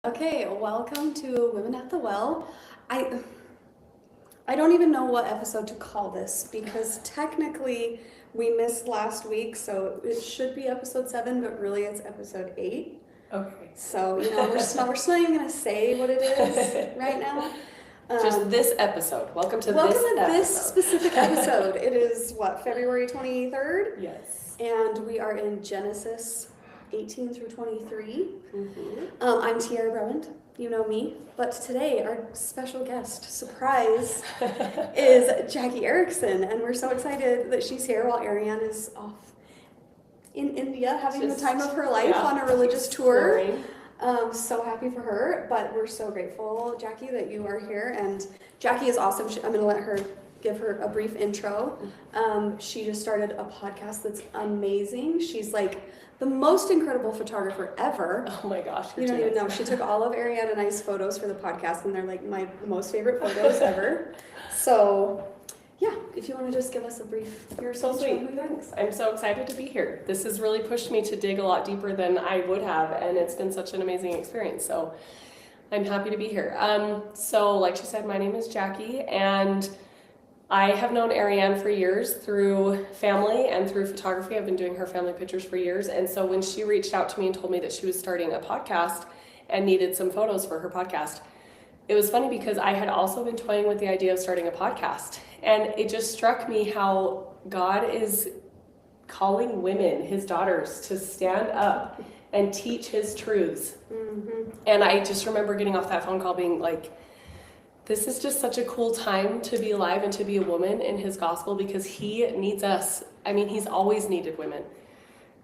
Okay, welcome to Women at the Well. I don't even know what episode to call this because technically we missed last week, so it should be episode 7, but really it's episode 8. Okay. So, we're still not even going to say what it is right now. Just this episode. Welcome to this specific episode. It is, February 23rd? Yes. And we are in Genesis 18 through 23. Mm-hmm. I'm Tiara Brement, you know me, but today our special guest, surprise, is Jacki Erickson, and we're so excited that she's here while Ariane is off in India having the time of her life on a religious tour. So happy for her, but we're so grateful, Jacki, that you are here, and Jacki is awesome. I'm going to let her give her a brief intro. She just started a podcast that's amazing. She's like the most incredible photographer ever. Oh my gosh. You don't even know. She took all of Ariane and I's photos for the podcast, and they're like my most favorite photos ever. So, yeah, if you want to just give us a brief. You're so sweet. Thanks. I'm so excited to be here. This has really pushed me to dig a lot deeper than I would have, and it's been such an amazing experience. So, I'm happy to be here. So, like she said, my name is Jacki, and I have known Ariane for years through family and through photography. I've been doing her family pictures for years. And so when she reached out to me and told me that she was starting a podcast and needed some photos for her podcast, it was funny because I had also been toying with the idea of starting a podcast. And it just struck me how God is calling women, his daughters, to stand up and teach his truths. Mm-hmm. And I just remember getting off that phone call being like, this is just such a cool time to be alive and to be a woman in his gospel, because he needs us. I mean, he's always needed women,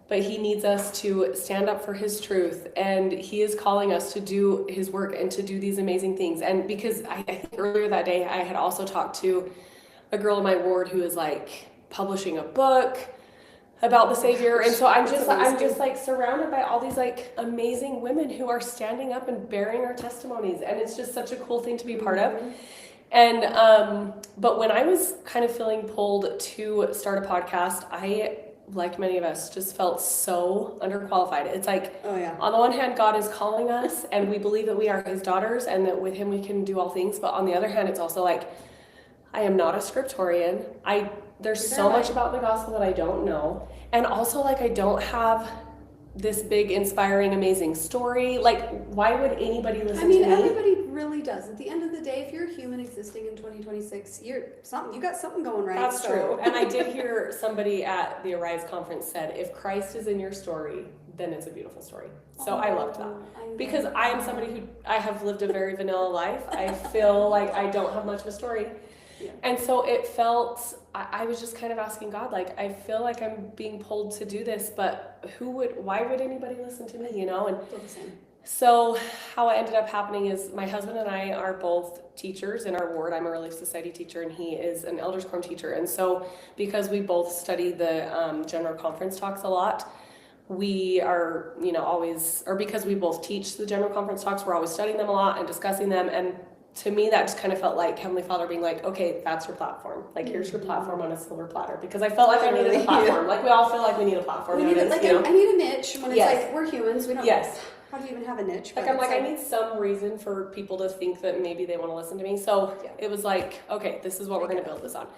but he needs us to stand up for his truth, and he is calling us to do his work and to do these amazing things. And because I think earlier that day I had also talked to a girl in my ward who is like publishing a book about the Savior, and so I'm just like surrounded by all these like amazing women who are standing up and bearing our testimonies, and it's just such a cool thing to be part of. And but when I was kind of feeling pulled to start a podcast, I, like many of us, just felt so underqualified. It's like, on the one hand, God is calling us, and we believe that we are his daughters and that with him we can do all things, but on the other hand, it's also like, I am not a scriptorian. There's so much about the gospel that I don't know. And also, like, I don't have this big, inspiring, amazing story. Like, why would anybody listen to me? Everybody really does. At the end of the day, if you're a human existing in 2026, you got something going right. That's true. And I did hear somebody at the Arise conference said, if Christ is in your story, then it's a beautiful story. So I loved that. Because I am somebody I have lived a very vanilla life. I feel like I don't have much of a story. Yeah. And so it felt, I was just kind of asking God, like, I feel like I'm being pulled to do this, but why would anybody listen to me, And so how it ended up happening is my husband and I are both teachers in our ward. I'm a Relief Society teacher, and he is an Elders Quorum teacher. And so because we both study the General Conference talks a lot, we are, always, or because we both teach the General Conference talks, we're always studying them a lot and discussing them. And to me, that just kind of felt like Heavenly Father being like, okay, that's your platform. Like, here's your platform on a silver platter. Because I felt like I needed a platform. Like, we all feel like we need a platform. I need a niche. When it's like, we're humans, we don't how do you even have a niche? Like, I need some reason for people to think that maybe they want to listen to me. So it was like, okay, this is what we're going to build this on.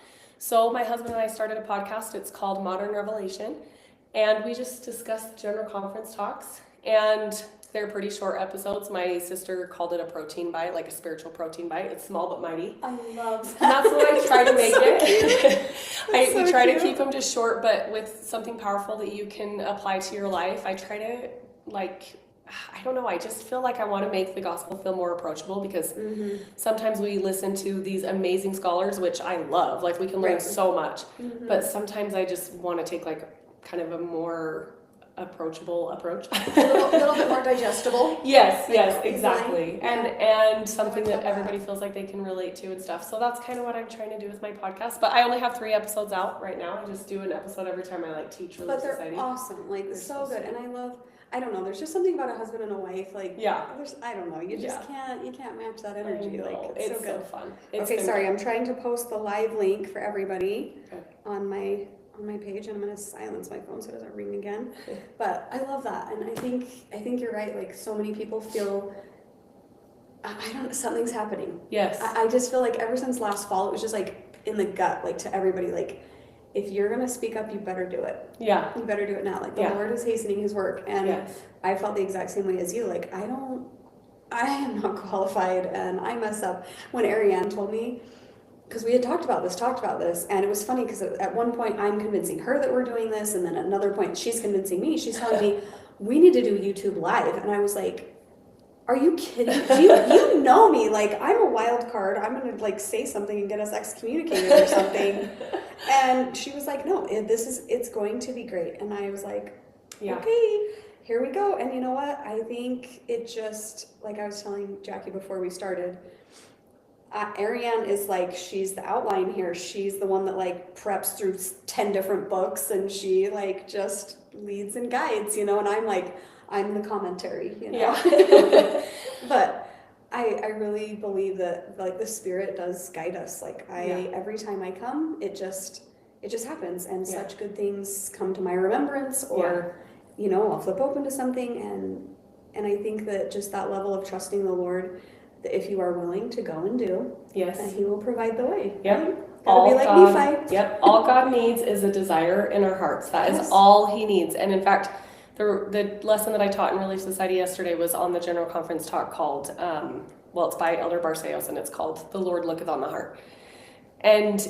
So my husband and I started a podcast. It's called Modern Revelation. And we just discussed General Conference talks. And they're pretty short episodes. My sister called it a protein bite, like a spiritual protein bite. It's small but mighty. I love that. And that's what I try to make it. We try to keep them just short, but with something powerful that you can apply to your life. I try to, I don't know, I just feel like I want to make the gospel feel more approachable, because sometimes we listen to these amazing scholars, which I love. Like, we can learn so much. But sometimes I just want to take like kind of a more approachable approach. a little bit more digestible. Yes, exactly. And something that everybody feels like they can relate to and stuff. So that's kind of what I'm trying to do with my podcast. But I only have 3 episodes out right now. I just do an episode every time I teach Relief Society. But they're awesome. Like, they're so good. And I don't know, there's just something about a husband and a wife, like, I don't know, you just can't match that energy. Like, it's so good. So fun. Sorry, I'm trying to post the live link for everybody on my page, and I'm going to silence my phone so it doesn't ring again. But I love that, and I think you're right. Like, so many people feel I don't know, something's happening. Yes. I just feel like ever since last fall, it was just like in the gut, like to everybody, like, if you're going to speak up, you better do it. Yeah. You better do it now. Like the Lord is hastening his work. And yes. I felt the exact same way as you. Like, I am not qualified and I mess up. When Ariane told me, because we had talked about this, and it was funny because at one point I'm convincing her that we're doing this, and then at another point she's convincing me. She's telling me, we need to do YouTube Live. And I was like, are you kidding? You know me, like I'm a wild card. I'm gonna like say something and get us excommunicated or something. And she was like, no, it's going to be great. And I was like, okay, here we go. And you know what? I think it just, like I was telling Jackie before we started, Ariane is like, she's the outline here. She's the one that like preps through 10 different books and she like just leads and guides, you know, and I'm like, I'm the commentary, you know. Yeah. But I really believe that like the Spirit does guide us. Like every time I come, it just happens, and such good things come to my remembrance, or you know, I'll flip open to something, and I think that just that level of trusting the Lord, that if you are willing to go and do, and He will provide the way. Yep. Right? Gotta be like Nephi. Yep. All God needs is a desire in our hearts. That is all He needs. And in fact, the lesson that I taught in Relief Society yesterday was on the General Conference talk called, it's by Elder Barceos, and it's called "The Lord Looketh on the Heart." And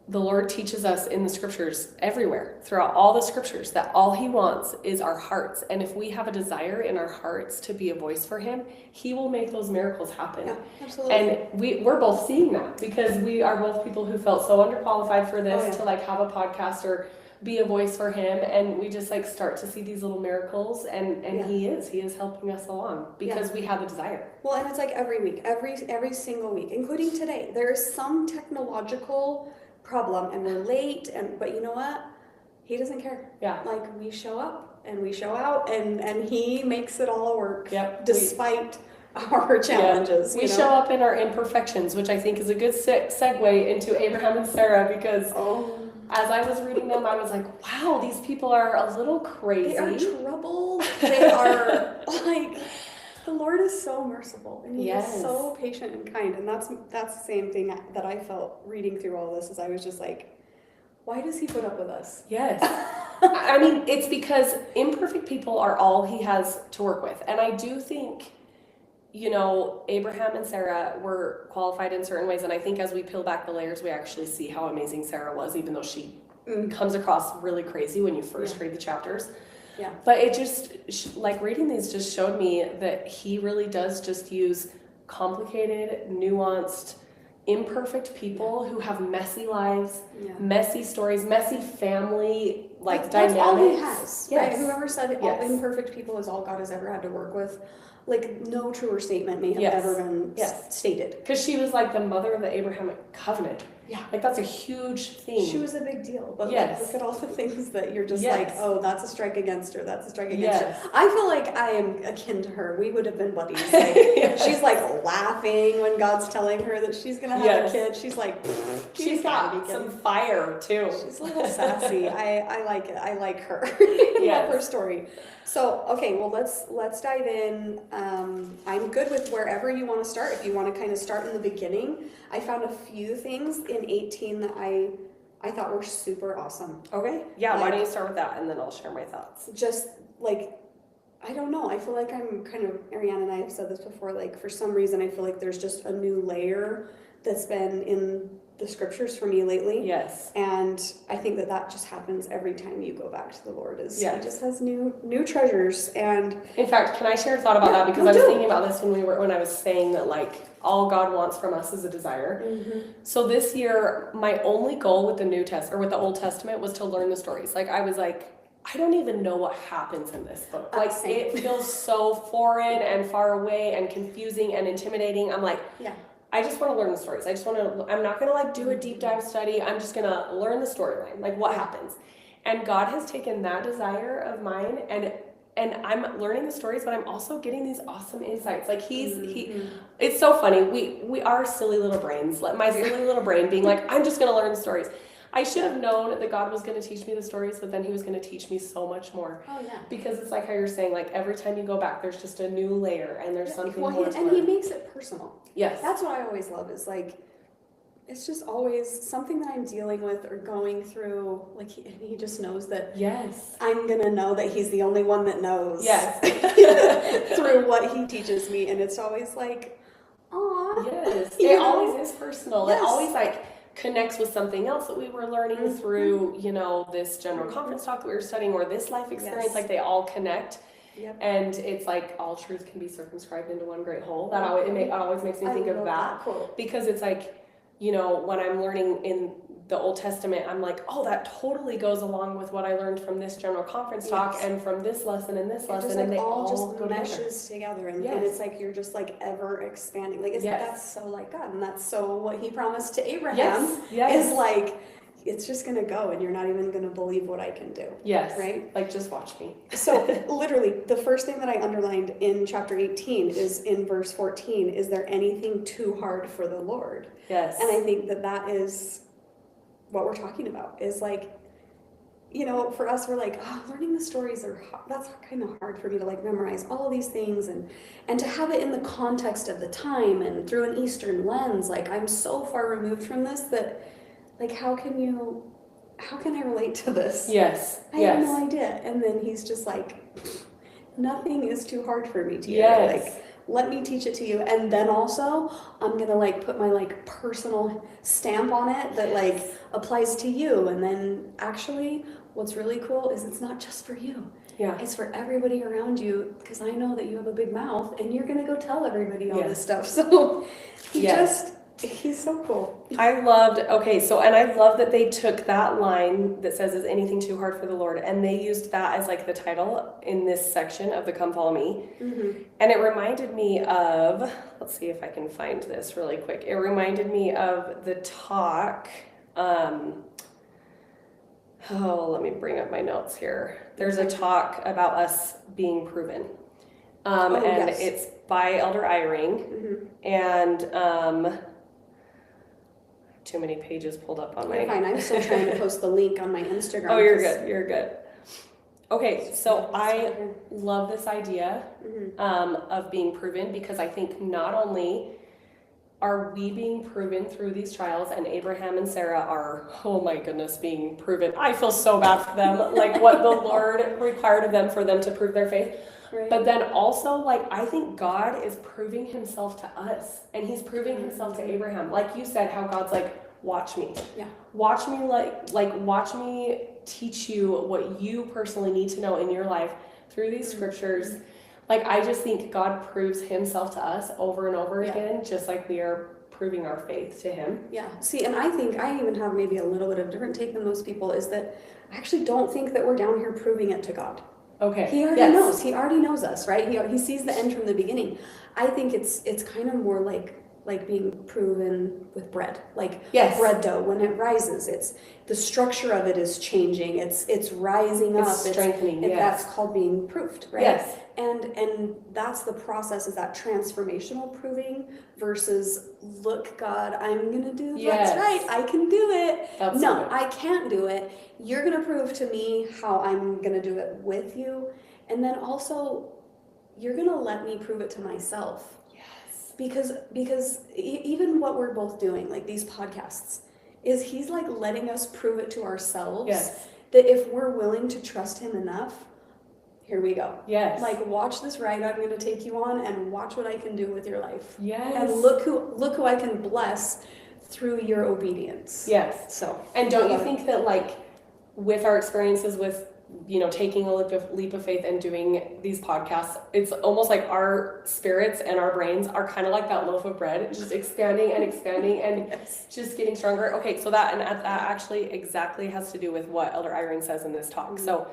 the Lord teaches us in the scriptures everywhere, throughout all the scriptures, that all He wants is our hearts. And if we have a desire in our hearts to be a voice for Him, He will make those miracles happen. Yeah, absolutely. And we're both seeing that, because we are both people who felt so underqualified for this, to like have a podcast or be a voice for Him, and we just like start to see these little miracles, and He is helping us along because we have a desire. Well, and it's like every week, every single week, including today, there is some technological problem and we're late, but you know what? He doesn't care. Yeah. Like we show up and we show out, and He makes it all work. Yep. Despite our challenges. We show up in our imperfections, which I think is a good segue into Abraham and Sarah, because as I was reading them, I was like, wow, these people are a little crazy. They are troubled. They are like, the Lord is so merciful, and He is so patient and kind. And that's the same thing that I felt reading through all this, is I was just like, why does He put up with us? Yes. I mean, it's because imperfect people are all He has to work with. And I do think, you know, Abraham and Sarah were qualified in certain ways, and I think as we peel back the layers, we actually see how amazing Sarah was, even though she comes across really crazy when you first read the chapters. Yeah. But it just, like reading these just showed me that He really does just use complicated, nuanced, imperfect people who have messy lives, messy stories, messy family, like dynamics. That's all He has. Yes. Right? Whoever said all imperfect people is all God has ever had to work with, like no truer statement may have ever been stated. Because she was like the mother of the Abrahamic covenant. Yeah. Like that's a huge thing. She was a big deal. But like, look at all the things that you're just like, oh, that's a strike against her. That's a strike against her. I feel like I am akin to her. We would have been buddies. Like, she's like laughing when God's telling her that she's going to have a kid. She's like, she's got some fire too. She's a little sassy. I like it. I like her. I love her story. So, okay, well, let's dive in. I'm good with wherever you want to start. If you want to kind of start in the beginning, I found a few things in 18 that I thought were super awesome. Okay? Yeah, why don't you start with that, and then I'll share my thoughts. Just, like, I don't know. I feel like I'm kind of, Ariane and I have said this before, like, for some reason, I feel like there's just a new layer that's been in the scriptures for me lately. Yes. And I think that just happens every time you go back to the Lord. He just has new treasures. And in fact, can I share a thought about that? Because I was thinking about this when I was saying that like all God wants from us is a desire. Mm-hmm. So this year, my only goal with the with the Old Testament was to learn the stories. Like I was like, I don't even know what happens in this book. Like it feels so foreign and far away and confusing and intimidating. I'm like, I just want to learn the stories. I'm not going to like do a deep dive study. I'm just going to learn the storyline, like what happens. And God has taken that desire of mine and I'm learning the stories, but I'm also getting these awesome insights. Like it's so funny. We are silly little brains. Like my silly little brain being like, I'm just going to learn the stories. I should have known that God was going to teach me the stories, but then he was going to teach me so much more. Oh yeah. Because it's like how you're saying, like every time you go back, there's just a new layer and there's something Well, more to and he learn. makes it personal. Yes. That's what I always love is like, it's just always something that I'm dealing with or going through. Like he just knows that Yes. I'm gonna know that he's the only one that knows. Yes. Through what he teaches me, and it's always like, aw. Yes. You It know? always is personal. Yes. It always like connects with something else that we were learning through, you know, this general conference talk that we were studying or this life experience. Yes. Like they all connect. Yep. And it's like all truth can be circumscribed into one great whole. That always makes me think of that. Quote. Because it's like, you know, when I'm learning in the Old Testament, I'm like, oh, that totally goes along with what I learned from this general conference talk and from this lesson and this lesson, and they all just go meshes together, and it's like you're just like ever expanding. Like that's so like God, and that's so what He promised to Abraham. Yes. Is like it's just gonna go, and you're not even gonna believe what I can do. Yes. Right. Like just watch me. So literally, the first thing that I underlined in chapter 18 is in verse 14. Is there anything too hard for the Lord? Yes. And I think that is what we're talking about, is like, you know, for us, we're like, oh, learning the stories that's kind of hard for me to like memorize all these things and to have it in the context of the time and through an Eastern lens. Like I'm so far removed from this that like, how can I relate to this? Yes. I have no idea. And then he's just like, nothing is too hard for me, Tia. Yes. Like, let me teach it to you. And then also I'm gonna like put my like personal stamp on it that like applies to you. And then actually what's really cool is it's not just for you. Yeah. It's for everybody around you, because I know that you have a big mouth and you're gonna go tell everybody all this stuff. So he's so cool. I love that they took that line that says, is anything too hard for the Lord? And they used that as like the title in this section of the Come Follow Me. Mm-hmm. And it reminded me of, let's see if I can find this really quick. It reminded me of the talk. Let me bring up my notes here. There's a talk about us being proven. It's by Elder Eyring. Mm-hmm. And too many pages pulled up on my... Fine, I'm still trying to post the link on my Instagram. Oh, you're good. Okay, so I love this idea of being proven, because I think not only are we being proven through these trials, and Abraham and Sarah are, oh my goodness, being proven. I feel so bad for them, like what the Lord required of them for them to prove their faith. Right. But then also, like, I think God is proving himself to us, and he's proving himself to Abraham. Like you said, how God's like, watch me. Yeah. Watch me, watch me teach you what you personally need to know in your life through these scriptures. Like, I just think God proves himself to us over and over again, just like we are proving our faith to him. Yeah. See, and I think I even have maybe a little bit of a different take than most people, is that I actually don't think that we're down here proving it to God. Okay. He already knows. He already knows us, right? He sees the end from the beginning. I think it's kind of more like being proven with bread, like bread dough. When it rises, it's the structure of it is changing. It's rising up. It's strengthening. That's called being proved, right? Yes. And that's the process, is that transformational proving versus, look, God, I'm gonna do what's right. I can do it. No, I can't do it. You're gonna prove to me how I'm gonna do it with you, and then also you're gonna let me prove it to myself. Because even what we're both doing, like these podcasts, is he's like letting us prove it to ourselves. Yes. That if we're willing to trust him enough, here we go. Yes. Like, watch this ride I'm going to take you on, and watch what I can do with your life. Yes. And look who I can bless through your obedience. Yes. So. And don't you think that, like, with our experiences with, you know, taking a leap of faith and doing these podcasts, it's almost like our spirits and our brains are kind of like that loaf of bread, just expanding and just getting stronger. Okay, so that actually exactly has to do with what Elder Eyring says in this talk. Mm-hmm. So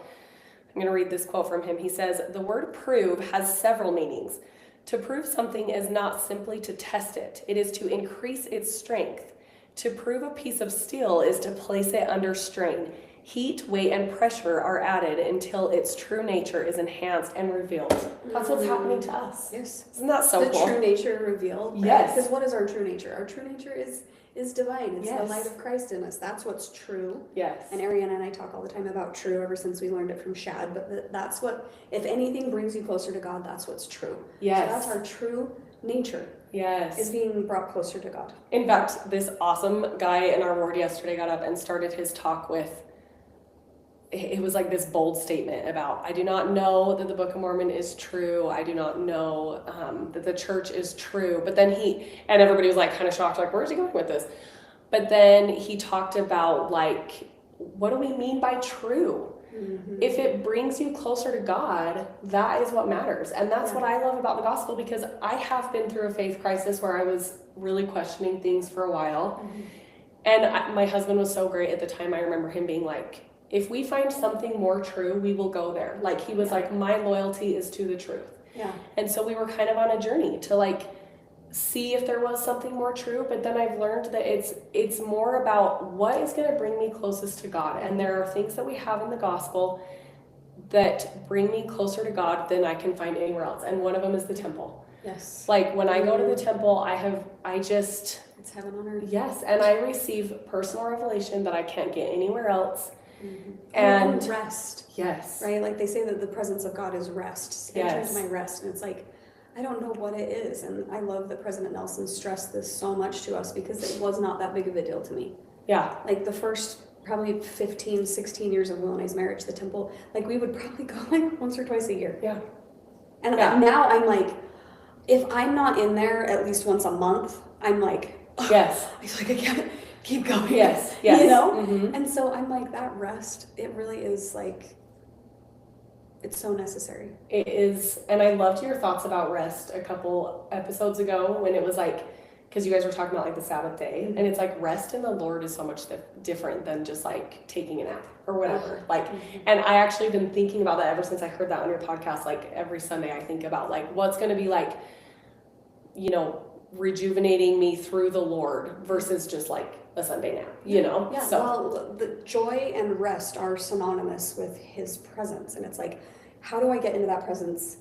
I'm going to read this quote from him. He says, "The word prove has several meanings. To prove something is not simply to test it. It is to increase its strength. To prove a piece of steel is to place it under strain. Heat, weight, and pressure are added until its true nature is enhanced and revealed. That's what's happening to us. Yes. Isn't that so The cool? true nature revealed. Right? Yes. Because what is our true nature? Our true nature is divine. It's the Yes. light of Christ in us. That's what's true. Yes. And Ariana and I talk all the time about true ever since we learned it from Shad. But that's what, if anything brings you closer to God, that's what's true. Yes. So that's our true nature. Yes. Is being brought closer to God. In fact, this awesome guy in our ward yesterday got up and started his talk with, it was like this bold statement about, I do not know that the Book of Mormon is true. I do not know that the church is true. But then and everybody was like kind of shocked, like, where's he going with this? But then he talked about like, what do we mean by true? Mm-hmm. If it brings you closer to God, that is what matters. And that's what I love about the gospel, because I have been through a faith crisis where I was really questioning things for a while. Mm-hmm. And my husband was so great at the time. I remember him being like, if we find something more true, we will go there. Like, he was like, my loyalty is to the truth. Yeah. And so we were kind of on a journey to like see if there was something more true. But then I've learned that it's more about what is going to bring me closest to God. And there are things that we have in the gospel that bring me closer to God than I can find anywhere else. And one of them is the temple. Yes. Like when I go to the temple, it's heaven on earth. Yes. And I receive personal revelation that I can't get anywhere else. Mm-hmm. And rest. Yes. Right? Like they say that the presence of God is rest. Enter into my rest. And it's like, I don't know what it is. And I love that President Nelson stressed this so much to us, because it was not that big of a deal to me. Yeah. Like the first probably 15, 16 years of Will and I's marriage, the temple, like we would probably go like once or twice a year. Yeah. And now I'm like, if I'm not in there at least once a month, I'm like, yes. It's like, I can't keep going. Yes. Yes. You know? Mm-hmm. And so I'm like, that rest, it really is like, it's so necessary. It is. And I loved your thoughts about rest a couple episodes ago when it was like, because you guys were talking about like the Sabbath day, mm-hmm. and it's like rest in the Lord is so much different than just like taking a nap or whatever. Like, mm-hmm. and I actually been thinking about that ever since I heard that on your podcast. Like every Sunday I think about like what's going to be like, you know, rejuvenating me through the Lord versus just like a Sunday nap, you know? Yeah, so. Well, the joy and rest are synonymous with his presence. And it's like, how do I get into that presence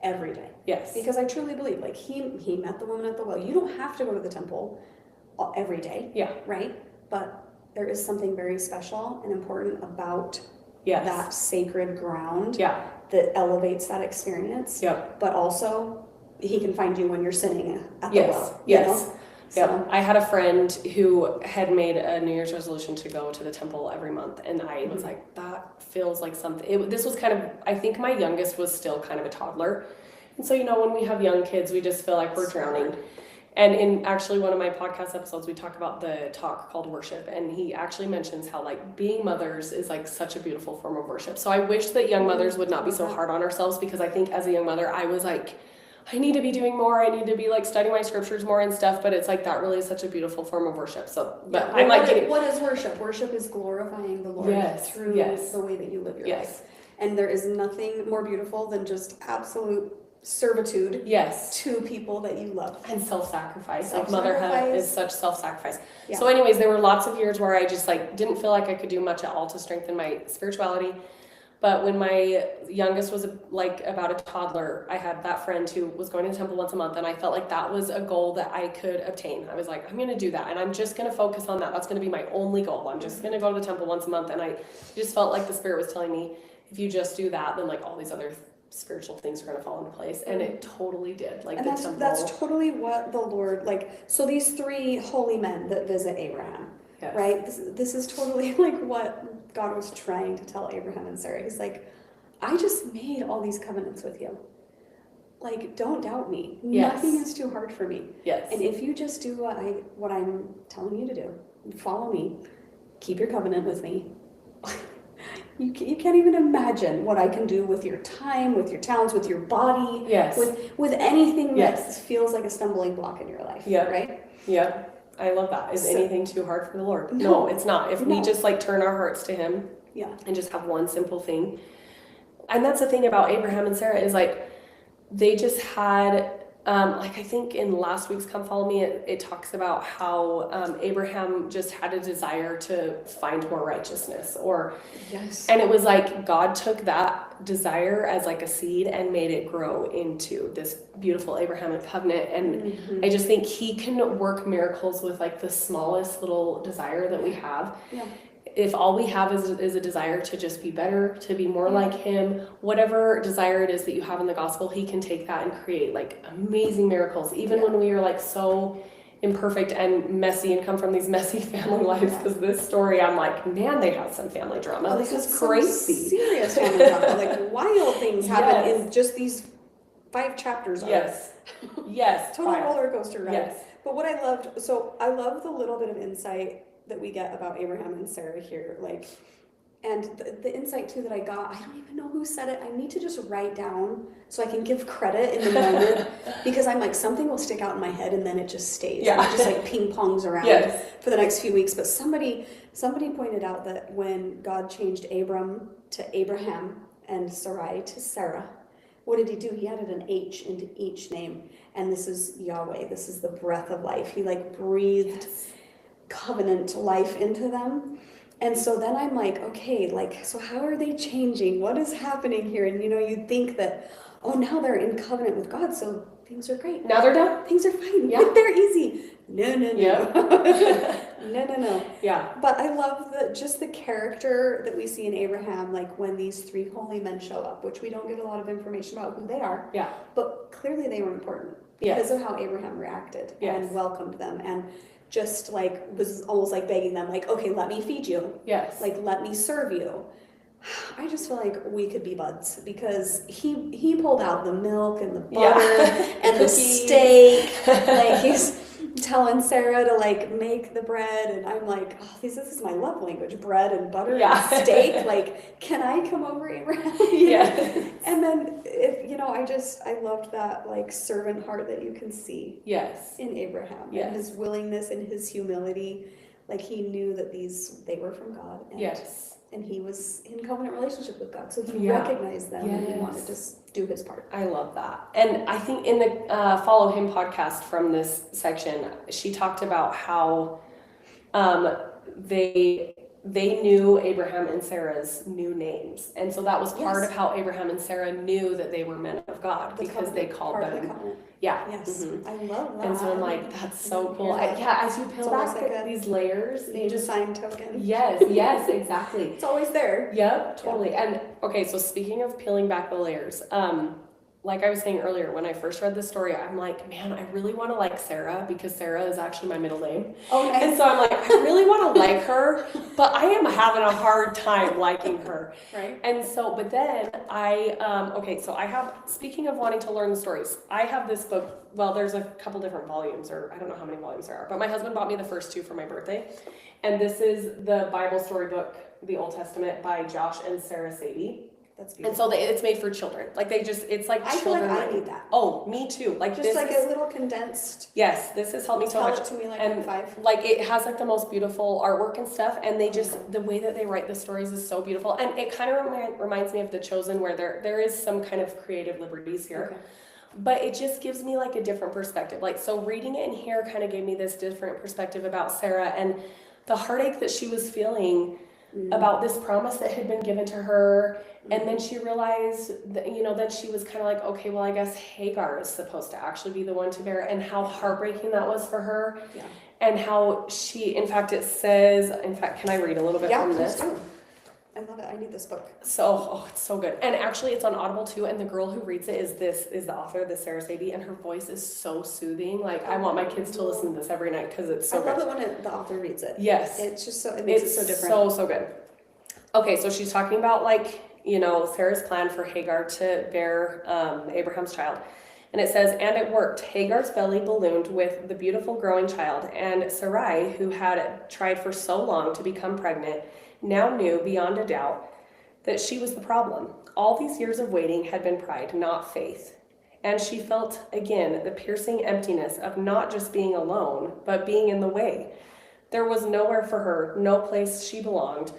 every day? Yes. Because I truly believe, like, he met the woman at the well. You don't have to go to the temple every day. Yeah. Right? But there is something very special and important about that sacred ground that elevates that experience. Yep. But also, he can find you when you're sitting at the well. Yes. Yeah, I had a friend who had made a New Year's resolution to go to the temple every month, and I was like, that feels like something. This was kind of, I think my youngest was still kind of a toddler, and so, you know, when we have young kids, we just feel like we're drowning. And in actually one of my podcast episodes, we talk about the talk called Worship, and he actually mentions how like being mothers is like such a beautiful form of worship. So I wish that young mothers would not be so hard on ourselves, because I think as a young mother, I was like, I need to be doing more. I need to be like studying my scriptures more and stuff. But it's like that really is such a beautiful form of worship. So, but I'm like, what is worship? Worship is glorifying the Lord through the way that you live your life. And there is nothing more beautiful than just absolute servitude to people that you love. And self-sacrifice. Like motherhood is such self-sacrifice. Yeah. So anyways, there were lots of years where I just like didn't feel like I could do much at all to strengthen my spirituality. But when my youngest was like about a toddler, I had that friend who was going to the temple once a month, and I felt like that was a goal that I could obtain. I was like, I'm going to do that, and I'm just going to focus on that. That's going to be my only goal. I'm just going to go to the temple once a month, and I just felt like the Spirit was telling me, if you just do that, then like all these other spiritual things are going to fall into place, and it totally did. Like, and that's totally what the Lord, like, so these three holy men that visit Abraham, right? This is totally like what God was trying to tell Abraham and Sarah. He's like, I just made all these covenants with you. Like, don't doubt me. Yes. Nothing is too hard for me. Yes. And if you just do what I'm telling you to do, follow me, keep your covenant with me, you can't even imagine what I can do with your time, with your talents, with your body, with anything that feels like a stumbling block in your life. Yeah. Right? Yeah. I love that. Is anything too hard for the Lord? No, it's not. If we just like turn our hearts to him and just have one simple thing. And that's the thing about Abraham and Sarah is like, they just had like I think in last week's Come Follow Me, it talks about how Abraham just had a desire to find more righteousness, Yes. and it was like God took that desire as like a seed and made it grow into this beautiful Abrahamic covenant. And I just think he can work miracles with like the smallest little desire that we have. Yeah. If all we have is a desire to just be better, to be more like him, whatever desire it is that you have in the gospel, he can take that and create like amazing miracles, even when we are like so imperfect and messy and come from these messy family lives. Because this story, I'm like, man, they have some family drama. This is crazy. Serious family drama. Like wild things happen in just these 5 chapters. Yes. Yes. Total roller coaster ride. Yes. But what I loved, so I love the little bit of insight that we get about Abraham and Sarah here, like, and the insight too that I got, I don't even know who said it. I need to just write down so I can give credit in the moment, because I'm like, something will stick out in my head and then it just stays. Yeah. And it just like ping pongs around for the next few weeks. But somebody pointed out that when God changed Abram to Abraham and Sarai to Sarah, what did he do? He added an H into each name. And this is Yahweh. This is the breath of life. He like breathed covenant life into them. And so then I'm like, okay, like, so how are they changing? What is happening here? And you'd think that, oh, now they're in covenant with God, so things are great. Now they're done. Things are fine. Yeah. Like, they're easy. No. No. Yeah. But I love just the character that we see in Abraham, like when these 3 holy men show up, which we don't get a lot of information about who they are. Yeah. But clearly they were important because of how Abraham reacted and welcomed them, and just like was almost like begging them, like, okay, let me feed you. Yes. Like, let me serve you. I just feel like we could be buds, because he pulled out the milk and the butter and the steak. Like, he's telling Sarah to like make the bread, and I'm like, oh, this is my love language, bread and butter and steak. Like, can I come over, Abraham? And then I loved that like servant heart that you can see in Abraham, and his willingness and his humility. Like, he knew that they were from God, and he was in covenant relationship with God, so he recognized them and he wanted to do his part. I love that. And I think in the Follow Him podcast from this section, she talked about how they knew Abraham and Sarah's new names. And so that was part of how Abraham and Sarah knew that they were men of God, because they called them. I love that. And so I'm like, that's so cool. As you peel back like these layers, name just sign token. Yes, exactly. It's always there. Yep, totally. And okay, so speaking of peeling back the layers, like I was saying earlier, when I first read this story, I'm like, man, I really want to like Sarah, because Sarah is actually my middle name. Oh, nice. And so I'm like, I really want to like her, but I am having a hard time liking her. Right. And so, but then speaking of wanting to learn the stories, I have this book. Well, there's a couple different volumes, or I don't know how many volumes there are, but my husband bought me the first 2 for my birthday. And this is the Bible storybook, the Old Testament, by Josh and Sarah Sadie. That's beautiful. And so it's made for children. Like, it's like I children. feel like I need that. Oh, me too. Like, just like a little condensed. Yes, this has helped me so much. Tell it to me like and 5. Like, it has like the most beautiful artwork and stuff, and the way that they write the stories is so beautiful. And it kind of reminds me of The Chosen, where there is some kind of creative liberties here. Okay. But it just gives me like a different perspective. Like, so reading it in here kind of gave me this different perspective about Sarah and the heartache that she was feeling about this promise that had been given to her. And then she realized that, then she was kind of like, okay, well, I guess Hagar is supposed to actually be the one to bear it, and how heartbreaking that was for her. Yeah. And how it says, can I read a little bit from this? Yeah, I love it. I need this book. So, it's so good. And actually it's on Audible too, and the girl who reads it is the author, the Sarah Sadie, and her voice is so soothing. Like, I want my kids to listen to this every night, because it's so good. I love it when the author reads it. Yes. It's just it makes it so different. So good. Okay, so she's talking about like, Sarah's plan for Hagar to bear Abraham's child. And it says, and it worked. Hagar's belly ballooned with the beautiful growing child, and Sarai, who had tried for so long to become pregnant, now knew beyond a doubt that she was the problem. All these years of waiting had been pride, not faith. And she felt again the piercing emptiness of not just being alone, but being in the way. There was nowhere for her, no place she belonged,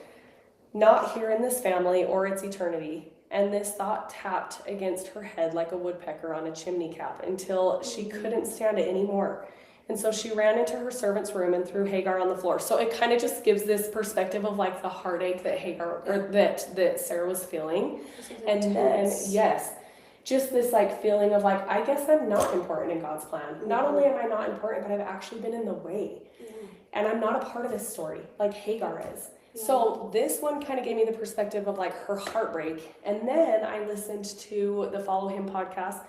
not here in this family or its eternity. And this thought tapped against her head like a woodpecker on a chimney cap until she couldn't stand it anymore. And so she ran into her servant's room and threw Hagar on the floor. So it kind of just gives this perspective of like the heartache that that Sarah was feeling. And then, yes, just this like feeling of like, I guess I'm not important in God's plan. Not only am I not important, but I've actually been in the way. And I'm not a part of this story like Hagar is. So this one kind of gave me the perspective of like her heartbreak. And then I listened to the Follow Him podcast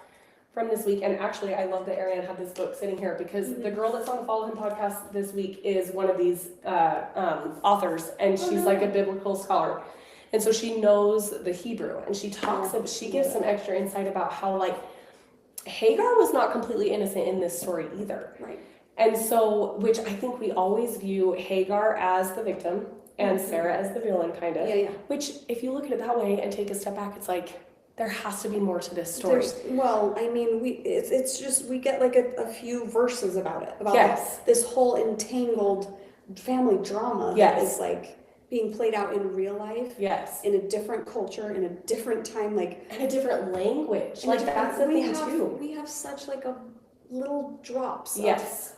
from this week. And actually, I love that Ariane had this book sitting here because the girl that's on the Follow Him podcast this week is one of these authors. And she's like a biblical scholar. And so she knows the Hebrew. And she she gives some extra insight about how like Hagar was not completely innocent in this story either. Right. And so, which I think we always view Hagar as the victim and Sarah as the villain, kind of. Yeah. Which, if you look at it that way and take a step back, it's like there has to be more to this story. I mean, it's just we get like a few verses about it, about yes. this whole entangled family drama that is like being played out in real life. Yes. In a different culture, in a different time, like and a different language. Like that's the thing too. We have such like a little drops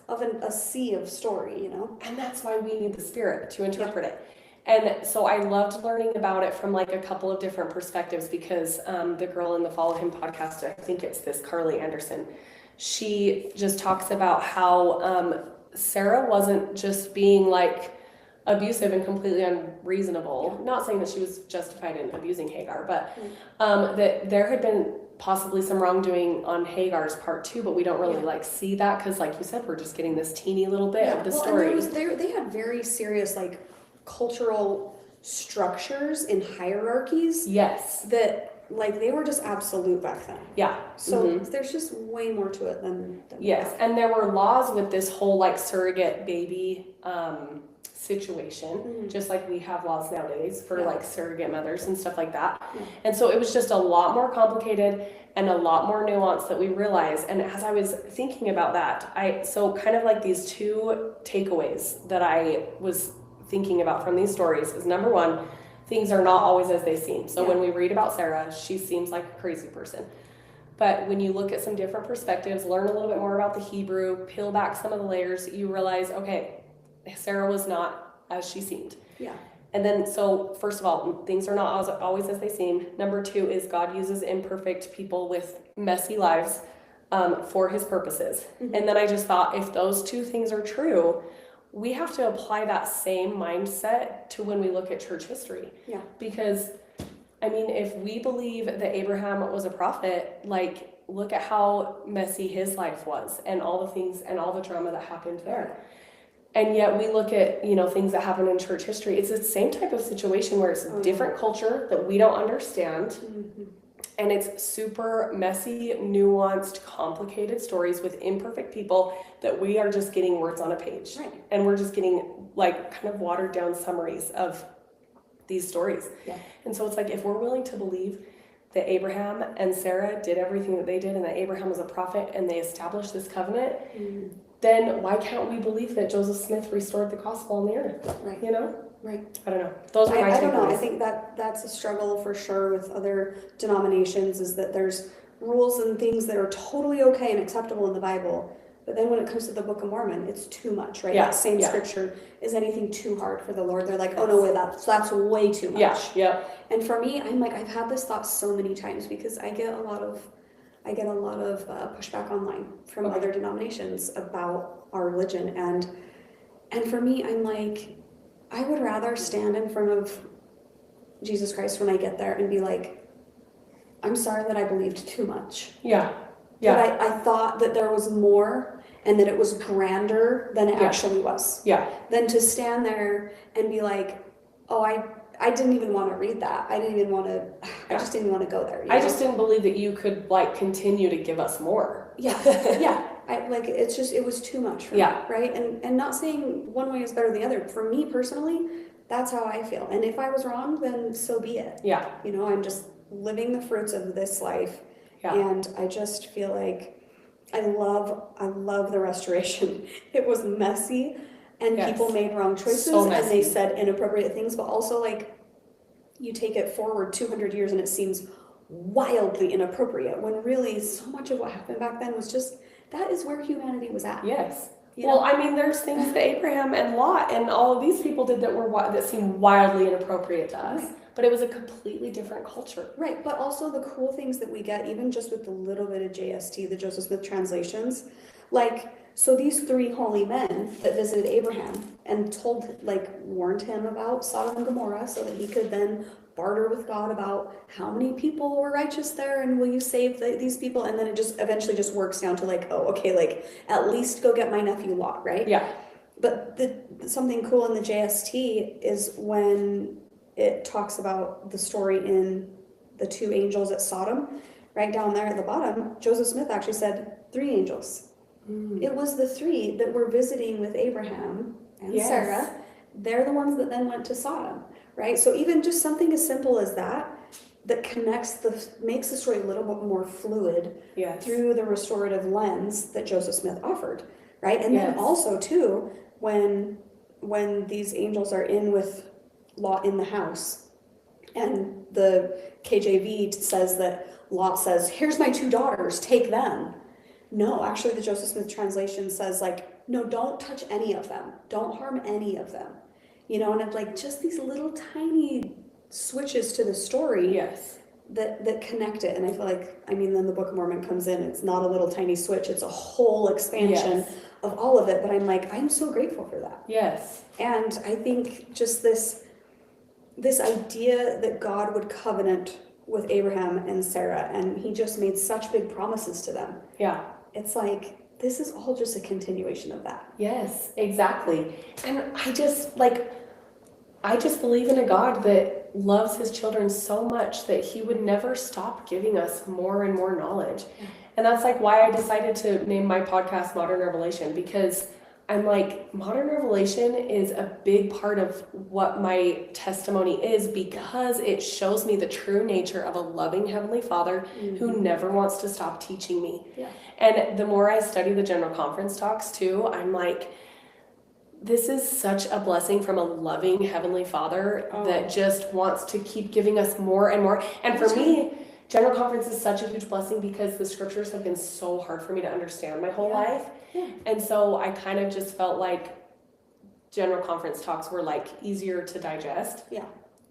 of a sea of story, you know? And that's why we need the Spirit to interpret it. And so I loved learning about it from like a couple of different perspectives because the girl in the Follow Him podcast, I think it's this Carly Anderson, she just talks about how Sarah wasn't just being like abusive and completely unreasonable. Not saying that she was justified in abusing Hagar, but that there had been possibly some wrongdoing on Hagar's part too, but we don't really like see that because like you said, we're just getting this teeny little bit of the story. And they had very serious like cultural structures and hierarchies. Yes. That like they were just absolute back then. Yeah. So there's just way more to it than yes. And there were laws with this whole like surrogate baby situation, just like we have laws nowadays for like surrogate mothers and stuff like that. And so it was just a lot more complicated and a lot more nuanced that we realized. And as I was thinking about that, so kind of like these two takeaways that I was thinking about from these stories is number one, things are not always as they seem. So when we read about Sarah, she seems like a crazy person. But when you look at some different perspectives, learn a little bit more about the Hebrew, peel back some of the layers, you realize, okay, Sarah was not as she seemed. Yeah. And then, so first of all, things are not always as they seem. Number two is God uses imperfect people with messy lives for his purposes. And then I just thought, if those two things are true, we have to apply that same mindset to when we look at church history. Yeah. Because, I mean, if we believe that Abraham was a prophet, like, look at how messy his life was and all the things and all the drama that happened there. And yet we look at, things that happen in church history. It's the same type of situation where it's a different culture that we don't understand. And it's super messy, nuanced, complicated stories with imperfect people that we are just getting words on a page. Right. And we're just getting like kind of watered down summaries of these stories. Yeah. And so it's like, if we're willing to believe that Abraham and Sarah did everything that they did and that Abraham was a prophet and they established this covenant, then why can't we believe that Joseph Smith restored the gospel on the earth? Right. Right. I don't know. Those are my takeaways. I don't know. I think that's a struggle for sure with other denominations, is that there's rules and things that are totally okay and acceptable in the Bible, but then when it comes to the Book of Mormon, it's too much, right? That same scripture, is anything too hard for the Lord? They're like, oh no, wait, that's way too much. Yeah. And for me, I'm like, I've had this thought so many times because I get a lot of pushback online from other denominations about our religion, and for me, I'm like, I would rather stand in front of Jesus Christ when I get there and be like, I'm sorry that I believed too much. Yeah. But I thought that there was more and that it was grander than it actually was. Yeah. Than to stand there and be like, oh, I didn't even want to read that. I just didn't want to go there. I just didn't believe that you could like continue to give us more. Yeah. It was too much for me, right? And not saying one way is better than the other. For me personally, that's how I feel. And if I was wrong, then so be it. Yeah. I'm just living the fruits of this life. Yeah. And I just feel like I love the restoration. It was messy and people made wrong choices and they said inappropriate things, but also like you take it forward 200 years and it seems wildly inappropriate, when really so much of what happened back then was just, that is where humanity was at. Yes. You Well, know? I mean, there's things that Abraham and Lot and all of these people did that seem wildly inappropriate to us, Right. but it was a completely different culture. Right, but also the cool things that we get, even just with the little bit of JST, the Joseph Smith translations, like, so these three holy men that visited Abraham and warned him about Sodom and Gomorrah so that he could then barter with God about how many people were righteous there and will you save these people, and then it just eventually just works down to at least go get my nephew Lot, right? Yeah. But something cool in the JST is when it talks about the story in the two angels at Sodom, right down there at the bottom, Joseph Smith actually said 3 angels. It was the 3 that were visiting with Abraham and Yes. Sarah. They're the ones that then went to Sodom, right? So even just something as simple as that makes the story a little bit more fluid Yes. through the restorative lens that Joseph Smith offered, right? And then Yes. also too, when these angels are in with Lot in the house, and the KJV says that Lot says, "Here's my 2 daughters, take them." No, actually the Joseph Smith translation says no, don't touch any of them. Don't harm any of them. And it's just these little tiny switches to the story Yes. that connect it. And I feel then the Book of Mormon comes in. It's not a little tiny switch. It's a whole expansion Yes. of all of it. But I'm so grateful for that. Yes. And I think just this idea that God would covenant with Abraham and Sarah, and he just made such big promises to them. Yeah. It's this is all just a continuation of that. Yes, exactly. And I just believe in a God that loves his children so much that he would never stop giving us more and more knowledge. Yeah. And that's why I decided to name my podcast Modern Revelation, because I'm Modern Revelation is a big part of what my testimony is, because it shows me the true nature of a loving Heavenly Father who never wants to stop teaching me. Yeah. And the more I study the General Conference talks too, I'm this is such a blessing from a loving Heavenly Father that just wants to keep giving us more and more. And for me, General Conference is such a huge blessing because the scriptures have been so hard for me to understand my whole life. Yeah. And so I kind of just felt General Conference talks were easier to digest. Yeah.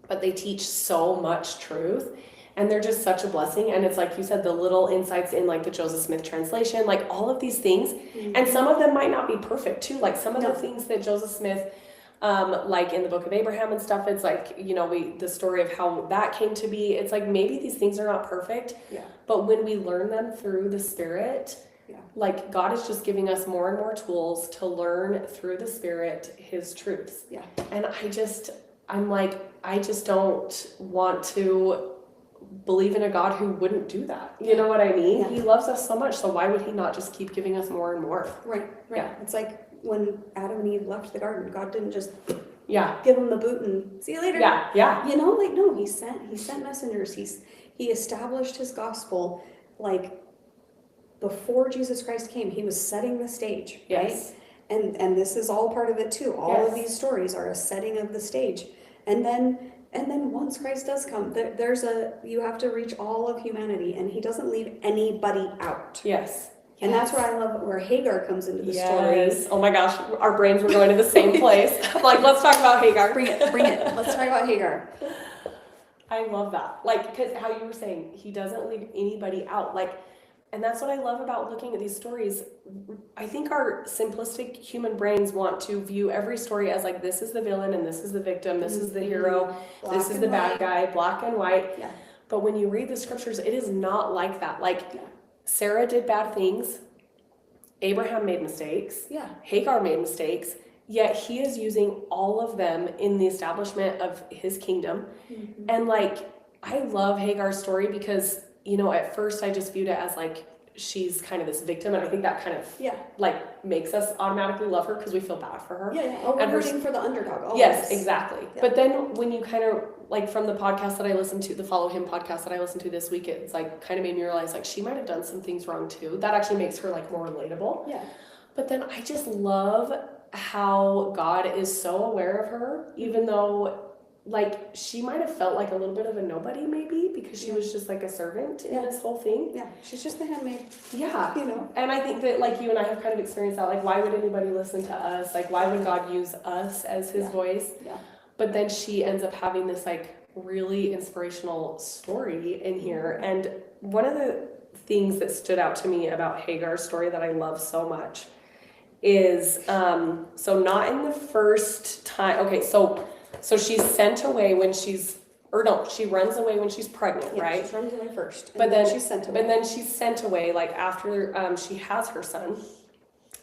But they teach so much truth. And they're just such a blessing. And it's like you said, the little insights in the Joseph Smith translation, all of these things. And some of them might not be perfect too. Some of the things that Joseph Smith, in the Book of Abraham and stuff, it's the story of how that came to be. It's maybe these things are not perfect. Yeah. But when we learn them through the Spirit, God is just giving us more and more tools to learn through the Spirit his truths. Yeah. And I just don't want to believe in a God who wouldn't do that. You know what I mean? Yeah. He loves us so much, so why would he not just keep giving us more and more? Right. Yeah. It's when Adam and Eve left the garden, God didn't just give them the boot and see you later. Yeah. No, he sent messengers. He established his gospel before Jesus Christ came. He was setting the stage, yes. right? And this is all part of it too. All of these stories are a setting of the stage. And then once Christ does come, you have to reach all of humanity, and he doesn't leave anybody out. Yes. And that's where I love where Hagar comes into the story. Oh my gosh, our brains were going to the same place. Let's talk about Hagar. Bring it. Let's talk about Hagar. I love that. Because how you were saying, he doesn't leave anybody out. And that's what I love about looking at these stories. I think our simplistic human brains want to view every story as this is the villain and this is the victim, this is the hero, this is the bad guy, black and white. Yeah. But when you read the scriptures, it is not like that. Sarah did bad things. Abraham made mistakes. Yeah. Hagar made mistakes. Yet he is using all of them in the establishment of his kingdom. Mm-hmm. And I love Hagar's story because at first I just viewed it as she's kind of this victim, and I think that kind of makes us automatically love her because we feel bad for her. Yeah. Oh, we're rooting for the underdog. Always. Yes, exactly. Yeah. But then when you kind of from the podcast that I listened to, the Follow Him podcast that I listened to this week, it's kind of made me realize she might have done some things wrong too. That actually makes her more relatable. Yeah. But then I just love how God is so aware of her, even though like she might have felt like a little bit of a nobody maybe because she was just like a servant in this whole thing. Yeah, she's just the handmaid. Yeah. You know. And I think that like you and I have kind of experienced that. Like, why would anybody listen to us? Like, why would God use us as his voice? Yeah. But then she ends up having this like really inspirational story in here. And one of the things that stood out to me about Hagar's story that I love so much is so not in the first time. Okay, so she's sent away when she's, or no, she runs away when she's pregnant, right? She runs away first, But then she's sent away. But then she's sent away like after she has her son,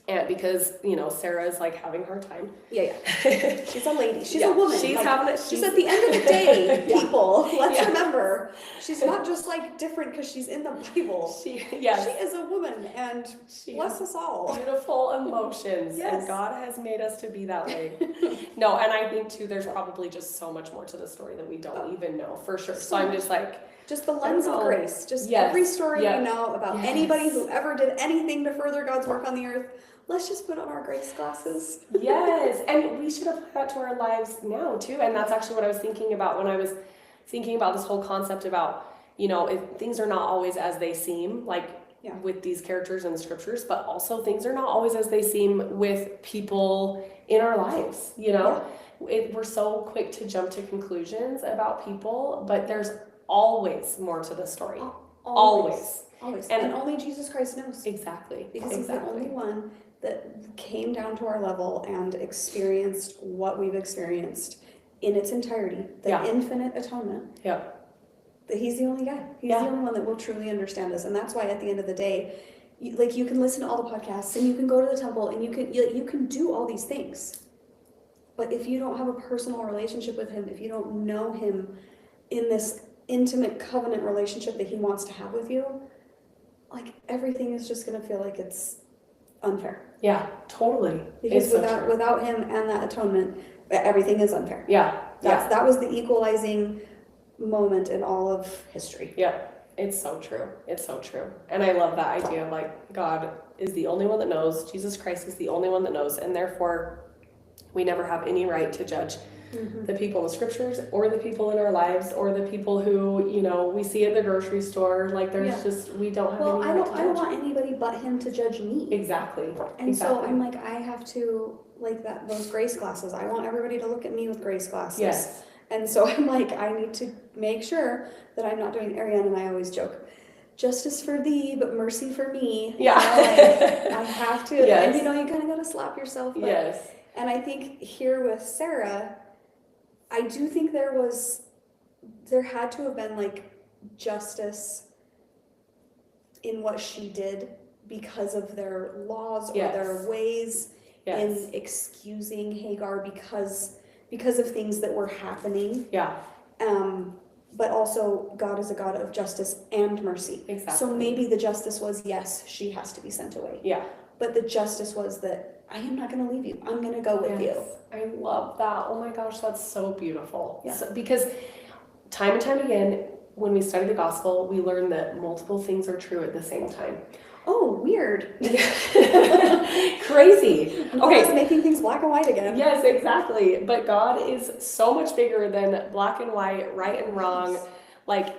and because Sarah is like having a hard time. Yeah. She's a lady. She's a woman. She's like, having it. She's at the end of the day, people. Let's remember, she's not just like different because she's in the Bible. She is a woman, and she bless us all. Beautiful emotions, and God has made us to be that way. No, and I think too, there's probably just so much more to the story that we don't even know for sure. So I'm just like. Just the lens of grace. Just every story we know about anybody who ever did anything to further God's work on the earth. Let's just put on our grace glasses. Yes, and we should apply that to our lives now too. And that's actually what I was thinking about when I was thinking about this whole concept about, if things are not always as they seem, like with these characters in the scriptures, but also things are not always as they seem with people in our lives, We're so quick to jump to conclusions about people, but there's always more to the story. Always. And only Jesus Christ knows. Exactly. Because he's the only one that came down to our level and experienced what we've experienced in its entirety, the infinite atonement. Yeah. That he's the only guy. He's the only one that will truly understand us. And that's why at the end of the day, you can listen to all the podcasts and you can go to the temple and you can do all these things. But if you don't have a personal relationship with him, if you don't know him in this intimate covenant relationship that he wants to have with you, like everything is just going to feel like it's unfair. Yeah, totally. Because without him and that atonement, everything is unfair. That was the equalizing moment in all of history. Yeah, it's so true. It's so true. And I love that idea of like God is the only one that knows. Jesus Christ is the only one that knows, and therefore we never have any right to judge the people in the scriptures or the people in our lives or the people who we see at the grocery store. Like there's just we don't have any right to judge. I don't want anybody but him to judge me. Exactly. So I'm like, I have to like those grace glasses. I want everybody to look at me with grace glasses. Yes. And so I'm like, I need to make sure that I'm not doing Ariane, and I always joke, justice for thee, but mercy for me. Yeah. I have to. Yes. And you kind of got to slap yourself. But, yes. And I think here with Sarah, I do think there had to have been like justice in what she did because of their laws or their ways in excusing Hagar because of things that were happening. Yeah. But also God is a God of justice and mercy. Exactly. So maybe the justice was, yes, she has to be sent away. Yeah. But the justice was that I am not going to leave you. I'm going to go with you. I love that. Oh my gosh, that's so beautiful. Yeah. Because time and time again, when we study the gospel, we learn that multiple things are true at the same time. Oh, weird. Crazy. Okay. Making things black and white again. Yes, exactly. But God is so much bigger than black and white, right and wrong. Yes. Like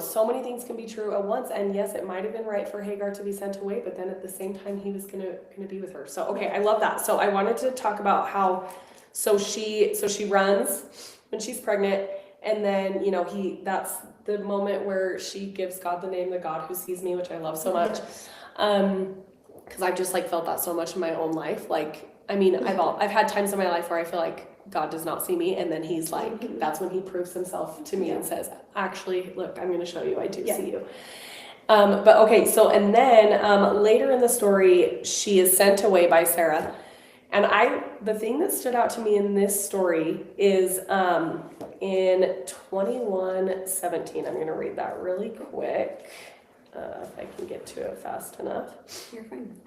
so many things can be true at once. And yes, it might have been right for Hagar to be sent away, but then at the same time, he was gonna be with her. So okay, I love that. So I wanted to talk about how she runs when she's pregnant, and then that's the moment where she gives God the name, the God who sees me, which I love so much. Because I've just like felt that so much in my own life. Like, I mean, I've had times in my life where I feel like God does not see me, and then he's like, that's when he proves himself to me and says, actually, look, I'm going to show you, I do see you. But okay, so, and then later in the story, she is sent away by Sarah. And the thing that stood out to me in this story is in 21:17. I'm going to read that really quick, if I can get to it fast enough. You're fine.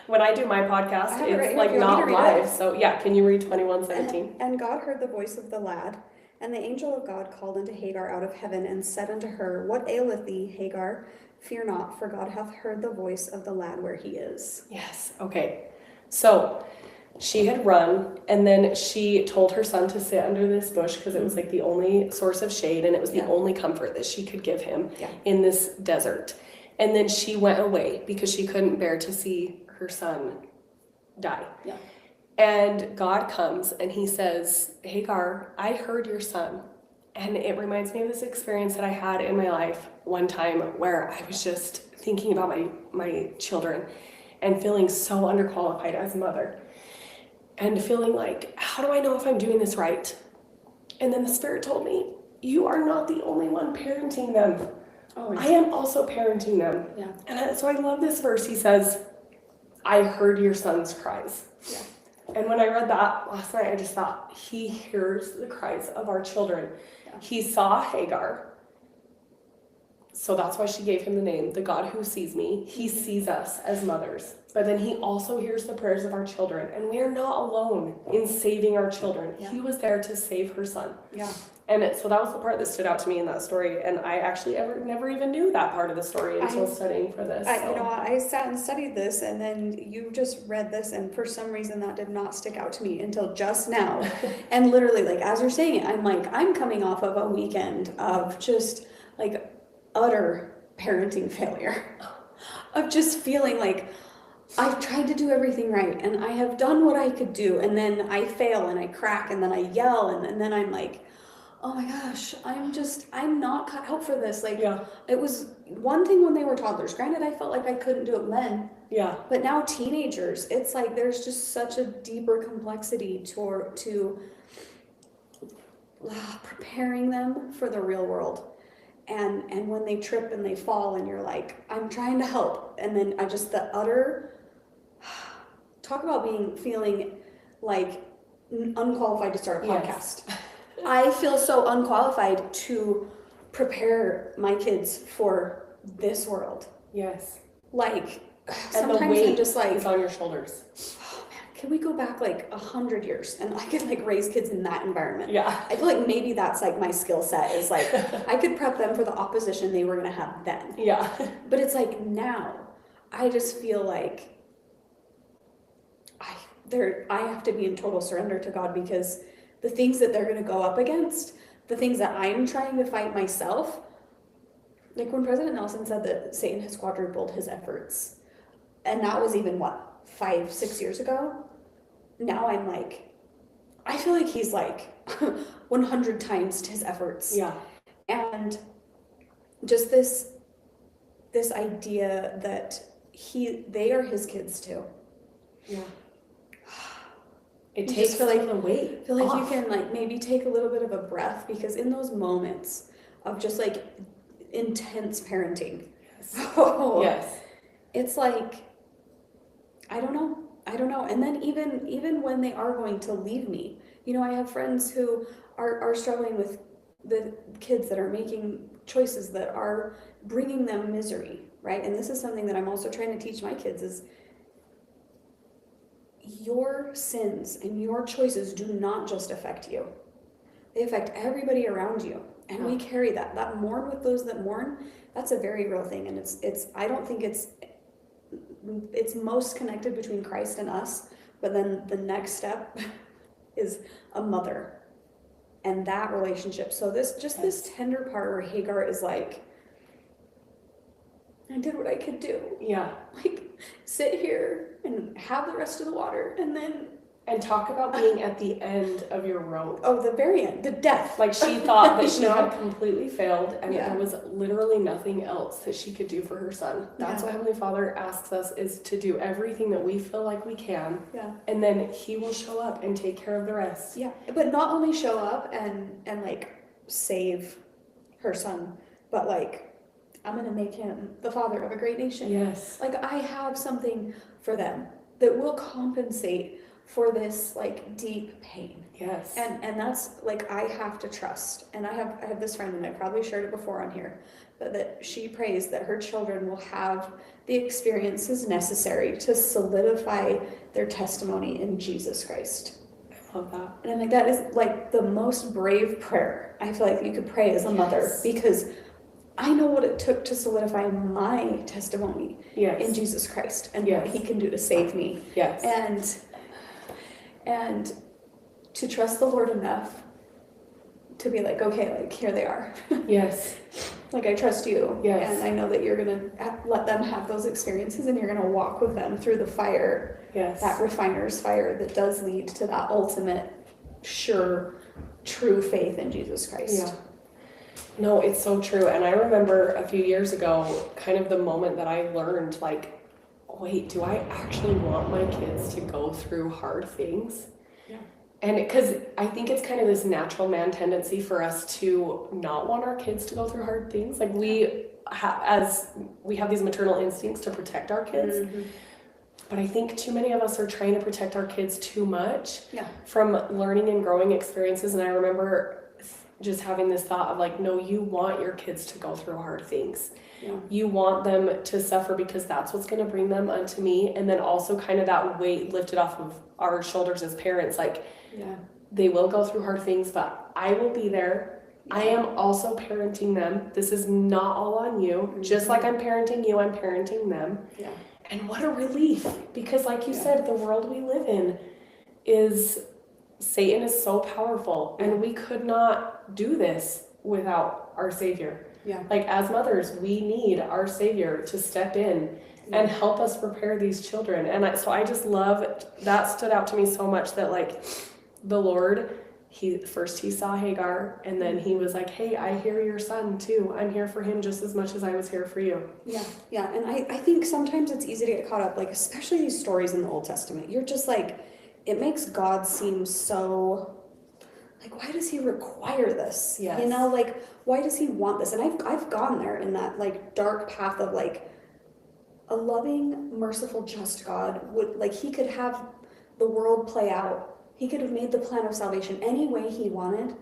When I do my podcast, it's like not live. So yeah, can you read 21:17? And God heard the voice of the lad, and the angel of God called unto Hagar out of heaven, and said unto her, What aileth thee, Hagar? Fear not, for God hath heard the voice of the lad where he is. Yes. Okay. So She had run, and then she told her son to sit under this bush because it was like the only source of shade, and it was the only comfort that she could give him in this desert. And then she went away because she couldn't bear to see her son die. Yeah. And God comes and he says, Hagar, I heard your son. And it reminds me of this experience that I had in my life one time where I was just thinking about my children and feeling so underqualified as a mother. And feeling like, how do I know if I'm doing this right? And then the Spirit told me, you are not the only one parenting them. I am also parenting them. Yeah. And so I love this verse. He says, I heard your son's cries. Yeah. And when I read that last night, I just thought, he hears the cries of our children. Yeah. He saw Hagar. So that's why she gave him the name, the God who sees me. He sees us as mothers. But then he also hears the prayers of our children. And we are not alone in saving our children. Yeah. He was there to save her son. Yeah. And so that was the part that stood out to me in that story. And I actually never even knew that part of the story until studying for this. I sat and studied this, and then you just read this, and for some reason that did not stick out to me until just now. And literally, like, as you're saying it, I'm coming off of a weekend of just like utter parenting failure, of just feeling like I've tried to do everything right and I have done what I could do, and then I fail and I crack and then I yell and then I'm like, oh my gosh, I'm not cut out for this. Like, it was one thing when they were toddlers. Granted, I felt like I couldn't do it then. Yeah. But now teenagers, it's like there's just such a deeper complexity to preparing them for the real world. And when they trip and they fall and you're like, I'm trying to help. And then talk about feeling like unqualified to start a podcast. Yes. I feel so unqualified to prepare my kids for this world. Yes. Like, sometimes and the weight I'm just like, is on your shoulders. Oh man, can we go back like 100 years and I could like raise kids in that environment? Yeah. I feel like maybe that's like my skill set, is like I could prep them for the opposition they were gonna have then. Yeah. But it's like now, I just feel like I have to be in total surrender to God, because the things that they're going to go up against, the things that I'm trying to fight myself, like when President Nelson said that Satan has quadrupled his efforts, and that was even 5-6 years ago. Now I'm like, I feel like he's like 100 times his efforts. Yeah. And just this idea that they are his kids too. Yeah. It takes feel like the weight. Feel like you can like maybe take a little bit of a breath, because in those moments of just like intense parenting, yes, it's like I don't know. And then even when they are going to leave me, I have friends who are struggling with the kids that are making choices that are bringing them misery, right? And this is something that I'm also trying to teach my kids is, your sins and your choices do not just affect you. They affect everybody around you. And we carry that mourn with those that mourn. That's a very real thing. And it's I don't think it's most connected between Christ and us, but then the next step is a mother and that relationship. So this tender part where Hagar is like, I did what I could do. Yeah. Like, sit here and have the rest of the water, and talk about being at the end of your rope. Oh, the very end, the death. Like, she thought that she had completely failed, and there was literally nothing else that she could do for her son. That's what Heavenly Father asks us, is to do everything that we feel like we can. Yeah. And then He will show up and take care of the rest. Yeah. But not only show up and like save her son, but like, I'm going to make him the father of a great nation. Yes. Like, I have something for them that will compensate for this like deep pain. Yes. And that's like, I have to trust. And I have this friend, and I probably shared it before on here, but that she prays that her children will have the experiences necessary to solidify their testimony in Jesus Christ. I love that. And I'm like, that is like the most brave prayer I feel like you could pray as a mother, because I know what it took to solidify my testimony in Jesus Christ and what He can do to save me. Yes. And and to trust the Lord enough to be like, okay, like here they are. Yes. Like I trust you. Yes. And I know that you're going to let them have those experiences and you're going to walk with them through the fire. Yes. That refiner's fire that does lead to that ultimate, sure, true faith in Jesus Christ. Yeah. No, it's so true. And I remember a few years ago, kind of the moment that I learned, like, wait, do I actually want my kids to go through hard things? Yeah. And because I think it's kind of this natural man tendency for us to not want our kids to go through hard things. Like we have these maternal instincts to protect our kids. Mm-hmm. But I think too many of us are trying to protect our kids too much from learning and growing experiences. And I remember just having this thought of like, no, you want your kids to go through hard things. Yeah. You want them to suffer because that's what's going to bring them unto me. And then also kind of that weight lifted off of our shoulders as parents. Like, they will go through hard things, but I will be there. I am also parenting them. This is not all on you. Mm-hmm. Just like I'm parenting you, I'm parenting them. Yeah. And what a relief. Because like you said, the world we live in is, Satan is so powerful. And we could not do this without our Savior. Yeah. Like as mothers, we need our Savior to step in and help us prepare these children. And so I just love, that stood out to me so much that like the Lord, he saw Hagar and then he was like, hey, I hear your son too. I'm here for him just as much as I was here for you. Yeah. Yeah. And I think sometimes it's easy to get caught up, like especially these stories in the Old Testament. You're just like, it makes God seem so like, why does he require this? Yes. You know, like, why does he want this? And I've gone there in that like dark path of like a loving, merciful, just God would, like, he could have the world play out. He could have made the plan of salvation any way he wanted,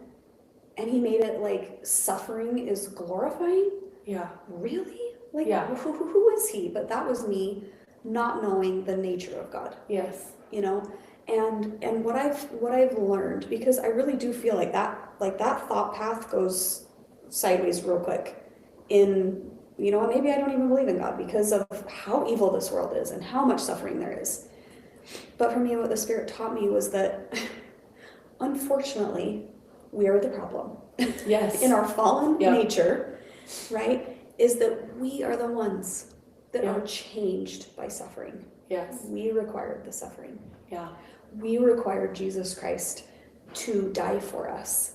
and he made it like suffering is glorifying. Yeah. Really? Like, who is he? But that was me not knowing the nature of God. Yes. You know, and what I've learned, because I really do feel like that thought path goes sideways real quick in, you know, maybe I don't even believe in God because of how evil this world is and how much suffering there is. But for me, what the Spirit taught me was that, unfortunately, we are the problem. Yes. In our fallen nature, right, is that we are the ones that are changed by suffering. Yes. We required the suffering. Yeah. We required Jesus Christ to die for us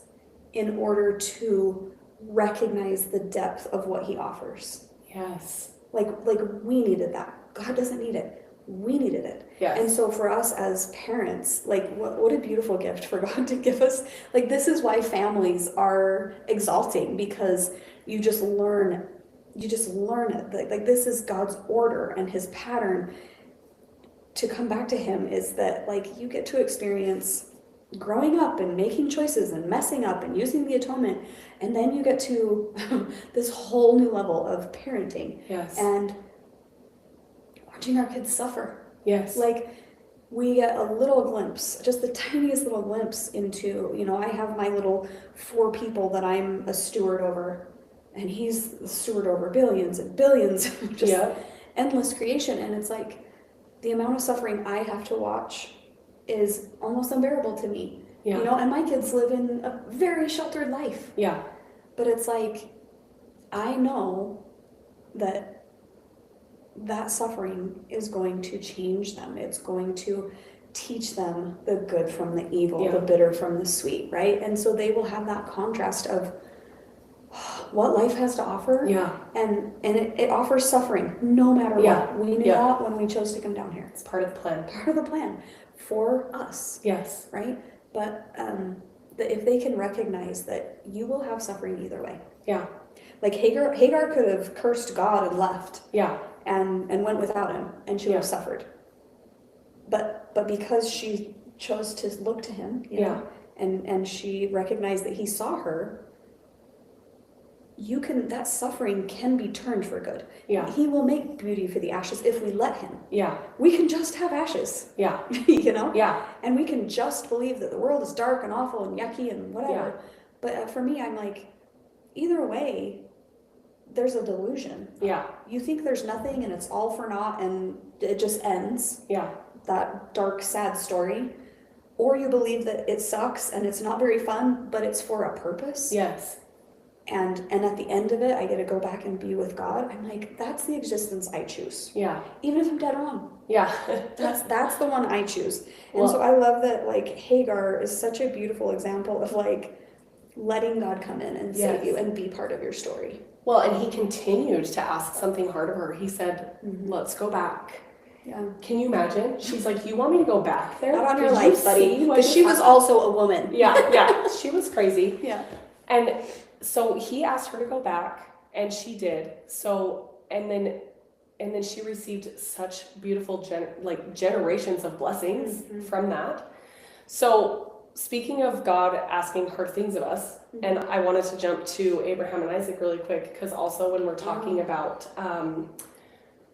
in order to recognize the depth of what he offers. Yes. Like we needed that. God doesn't need it. We needed it. Yes. And so for us as parents, like what a beautiful gift for God to give us. Like this is why families are exalting, because you just learn it. Like this is God's order and his pattern to come back to him, is that like you get to experience growing up and making choices and messing up and using the atonement, and then you get to this whole new level of parenting. Yes. And watching our kids suffer. Yes. Like we get a little glimpse, just the tiniest little glimpse into, you know, I have my little 4 people that I'm a steward over, and he's the steward over billions and billions of just endless creation. And it's like the amount of suffering I have to watch is almost unbearable to me. Yeah. You know, and my kids live in a very sheltered life. Yeah. But it's like, I know that suffering is going to change them. It's going to teach them the good from the evil, the bitter from the sweet, right? And so they will have that contrast of what life has to offer. Yeah. And it offers suffering no matter what. We knew that when we chose to come down here. It's part of the plan. Part of the plan for us. Yes. Right? But if they can recognize that you will have suffering either way. Yeah. Like Hagar could have cursed God and left. Yeah. And went without him, and she would have suffered. But because she chose to look to him, you know, and she recognized that he saw her, that suffering can be turned for good. Yeah. He will make beauty for the ashes if we let him. Yeah. We can just have ashes. Yeah. You know? Yeah. And we can just believe that the world is dark and awful and yucky and whatever. Yeah. But for me, I'm like, either way, there's a delusion. Yeah. You think there's nothing and it's all for naught and it just ends. Yeah. That dark, sad story. or you believe that it sucks and it's not very fun, but it's for a purpose. Yes. And at the end of it, I get to go back and be with God. I'm like, that's the existence I choose. Yeah. Even if I'm dead wrong. Yeah. That's the one I choose. And Well, so I love that, like, Hagar is such a beautiful example of, like, letting God come in and save you and be part of your story. well, and he continued to ask something hard of her. He said, let's go back. Yeah. Can you imagine? She's like, you want me to go back there? Not on your Did you life, buddy. see what Because she was happened?" also a woman. Yeah, she was crazy. Yeah. And so he asked her to go back, and she did. So, and then she received such beautiful generations of blessings from that. So, speaking of God asking hard things of us, and I wanted to jump to Abraham and Isaac really quick, because also when we're talking about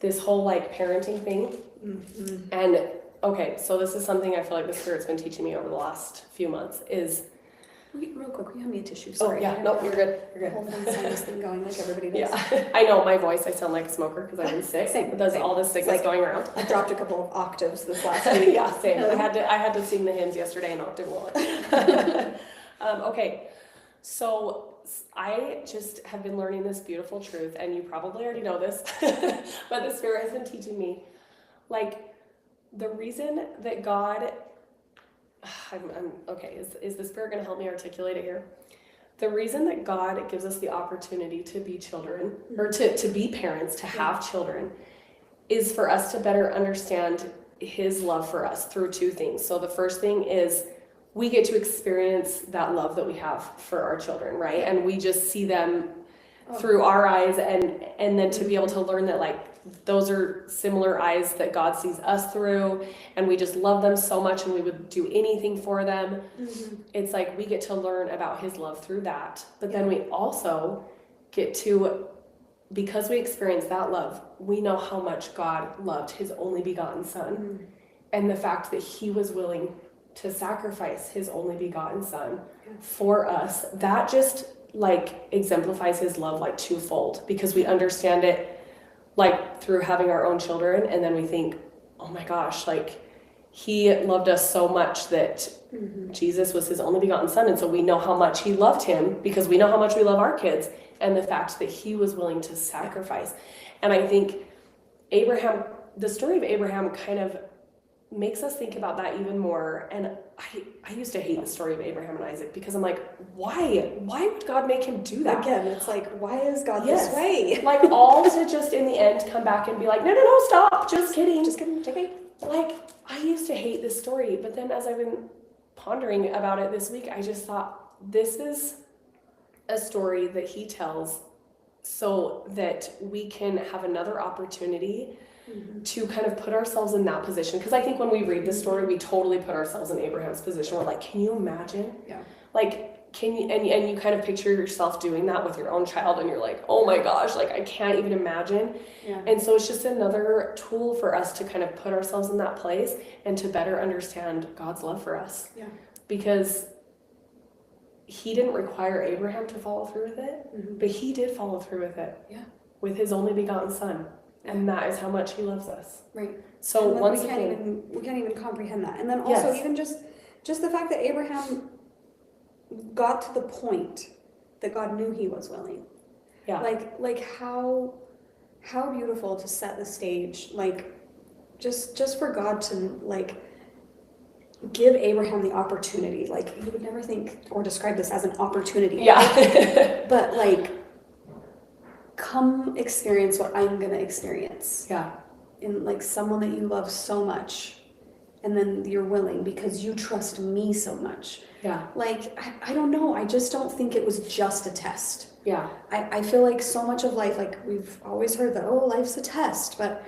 this whole like parenting thing, and okay, so this is something I feel like the Spirit's been teaching me over the last few months is. Real quick, will you hand me a tissue? Oh Sorry. yeah, nope, you're good. You're Hold good. on, sinus thing going like everybody does. Yeah, I know my voice. I sound like a smoker because I've been sick. Same, There's same. all this sickness Like- going around. I dropped a couple of octaves this last week. Yeah, same. I had to sing the hymns yesterday in octave one. Okay, so I just have been learning this beautiful truth, and you probably already know this, but the Spirit has been teaching me, like, the reason that God, I'm okay, is the Spirit going to help me articulate it here? The reason that God gives us the opportunity to be children, or to be parents, to have children, is for us to better understand His love for us through two things. So the first thing is we get to experience that love that we have for our children, right? And we just see them through our eyes, and then to be able to learn that, like, those are similar eyes that God sees us through, and we just love them so much and we would do anything for them. It's like we get to learn about His love through that, but then we also get to, because we experience that love, we know how much God loved His only begotten Son, and the fact that He was willing to sacrifice His only begotten Son for us, that just like exemplifies His love like twofold, because we understand it like through having our own children, and then we think, oh my gosh, like He loved us so much that Jesus was His only begotten Son, and so we know how much He loved Him because we know how much we love our kids, and the fact that He was willing to sacrifice. And I think the story of Abraham kind of makes us think about that even more. And I used to hate the story of Abraham and Isaac, because I'm like, why would God make him do that? Again, it's like, why is God this way? Like, all to just in the end come back and be like, no, stop, just kidding. Okay. Like, I used to hate this story, but then as I've been pondering about it this week, I just thought, this is a story that He tells so that we can have another opportunity to kind of put ourselves in that position. Because I think when we read this story, we totally put ourselves in Abraham's position. We're like, can you imagine? Yeah. Like, can you, and you kind of picture yourself doing that with your own child, and you're like, oh my gosh, like I can't even imagine. Yeah. And so it's just another tool for us to kind of put ourselves in that place and to better understand God's love for us. Yeah. Because He didn't require Abraham to follow through with it, but He did follow through with it. Yeah. With His only begotten Son. And that is how much He loves us. Right. So and once we can't even comprehend that. And then also even just the fact that Abraham got to the point that God knew he was willing. Yeah. Like how beautiful to set the stage. Like just for God to like give Abraham the opportunity. Like you would never think or describe this as an opportunity. Yeah. But like, come experience what I'm gonna experience. Yeah. In like someone that you love so much, and then you're willing because you trust me so much. Yeah. Like I don't know, I just don't think it was just a test. Yeah. I feel like so much of life, like we've always heard that, oh, life's a test, but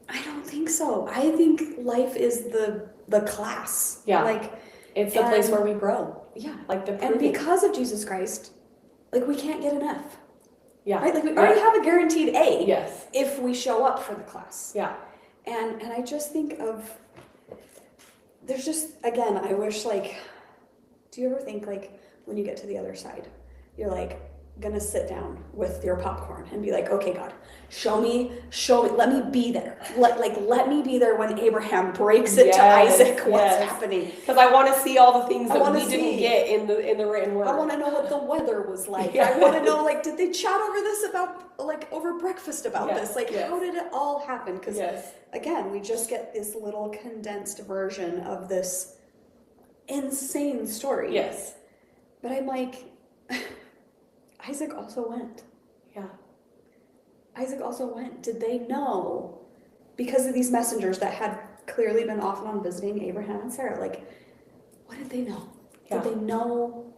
I don't think so. I think life is the class. Yeah. Like It's the place where we grow. Yeah. Like the and proving. because of Jesus Christ, like we can't get an F. Yeah. Right? Like we already have a guaranteed A. Yes. If we show up for the class. Yeah. And I just think of, there's just, again, I wish like, do you ever think like when you get to the other side, you're like, gonna sit down with your popcorn and be like, okay, God, show me, let me be there. Let me be there when Abraham breaks it to Isaac what's happening. Because I want to see all the things that we didn't get in the written word. I want to know what the weather was like. Yeah. I want to know, like, did they chat over this over breakfast about this? Like, how did it all happen? Because again, we just get this little condensed version of this insane story. Yes. But I'm like, Isaac also went. Yeah. Isaac also went. Did they know? Because of these messengers that had clearly been off and on visiting Abraham and Sarah, like, what did they know? Yeah. Did they know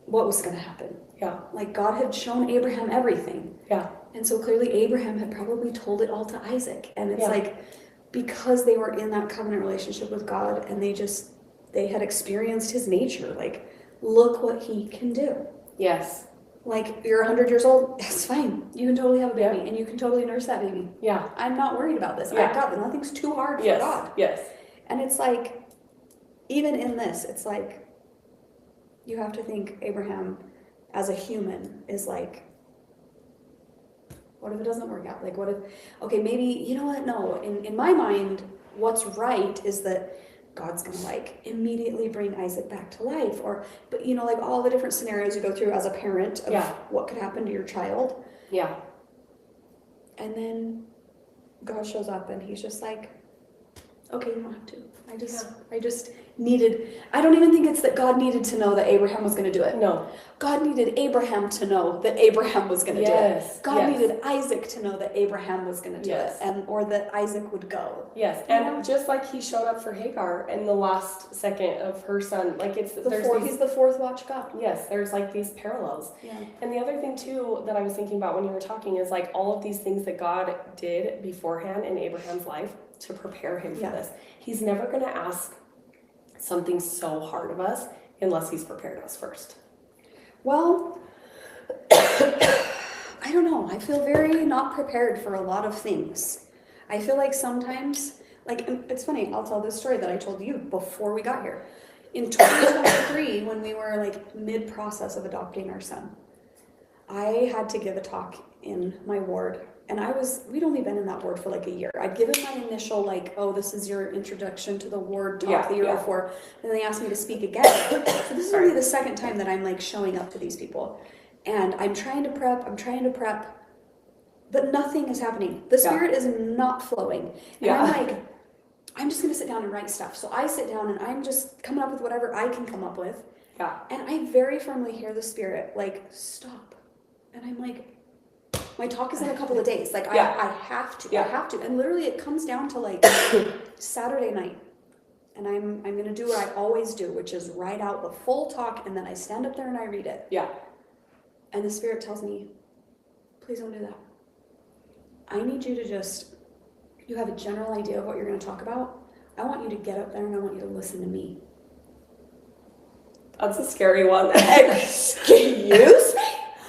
what was going to happen? Yeah. Like, God had shown Abraham everything. Yeah. And so clearly Abraham had probably told it all to Isaac. And it's like, because they were in that covenant relationship with God and they had experienced his nature, like, look what he can do. Yes. Like, you're 100 years old, that's fine. You can totally have a baby, and you can totally nurse that baby. Yeah. I'm not worried about this. I've got this. Nothing's too hard for God. Yes. And it's like, even in this, it's like, you have to think Abraham as a human is like, what if it doesn't work out? Like, what if, okay, maybe, you know what? No, in my mind, what's right is that God's gonna like immediately bring Isaac back to life, but you know, like all the different scenarios you go through as a parent of what could happen to your child. Yeah. And then God shows up and he's just like, okay, you don't have to. I just needed, I don't even think it's that God needed to know that Abraham was going to do it. No. God needed Abraham to know that Abraham was going to do it. God needed Isaac to know that Abraham was going to do it, or that Isaac would go. Yes, and just like he showed up for Hagar in the last second of her son, like he's the fourth watch God. Yes, there's like these parallels. Yeah. And the other thing too that I was thinking about when you were talking is like all of these things that God did beforehand in Abraham's life to prepare him for this. He's never going to ask something so hard of us unless he's prepared us first. Well, I don't know. I feel very not prepared for a lot of things. I feel like sometimes, like, it's funny, I'll tell this story that I told you before we got here. In 2023, when we were like mid-process of adopting our son, I had to give a talk in my ward. And we'd only been in that ward for like a year. I'd given my initial like, oh, this is your introduction to the ward talk the year before. And they asked me to speak again. So this is only the second time that I'm like showing up to these people. And I'm trying to prep, but nothing is happening. The spirit is not flowing. And I'm like, I'm just gonna sit down and write stuff. So I sit down and I'm just coming up with whatever I can come up with. Yeah. And I very firmly hear the spirit like, stop. And I'm like, my talk is in a couple of days. Like, I have to. I have to. And literally it comes down to like Saturday night. And I'm going to do what I always do, which is write out the full talk, and then I stand up there and I read it. Yeah. And the spirit tells me, please don't do that. I need you to you have a general idea of what you're going to talk about. I want you to get up there and I want you to listen to me. That's a scary one. Excuse me?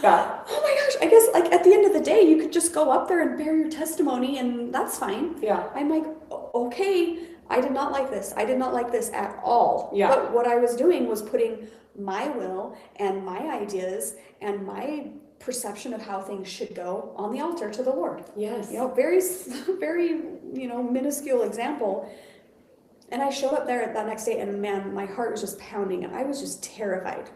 Yeah. Oh my gosh, I guess like at the end of the day, you could just go up there and bear your testimony and that's fine. Yeah. I'm like, okay, I did not like this. I did not like this at all. Yeah. But what I was doing was putting my will and my ideas and my perception of how things should go on the altar to the Lord. Yes. You know, very, very, minuscule example. And I showed up there that next day and man, my heart was just pounding and I was just terrified.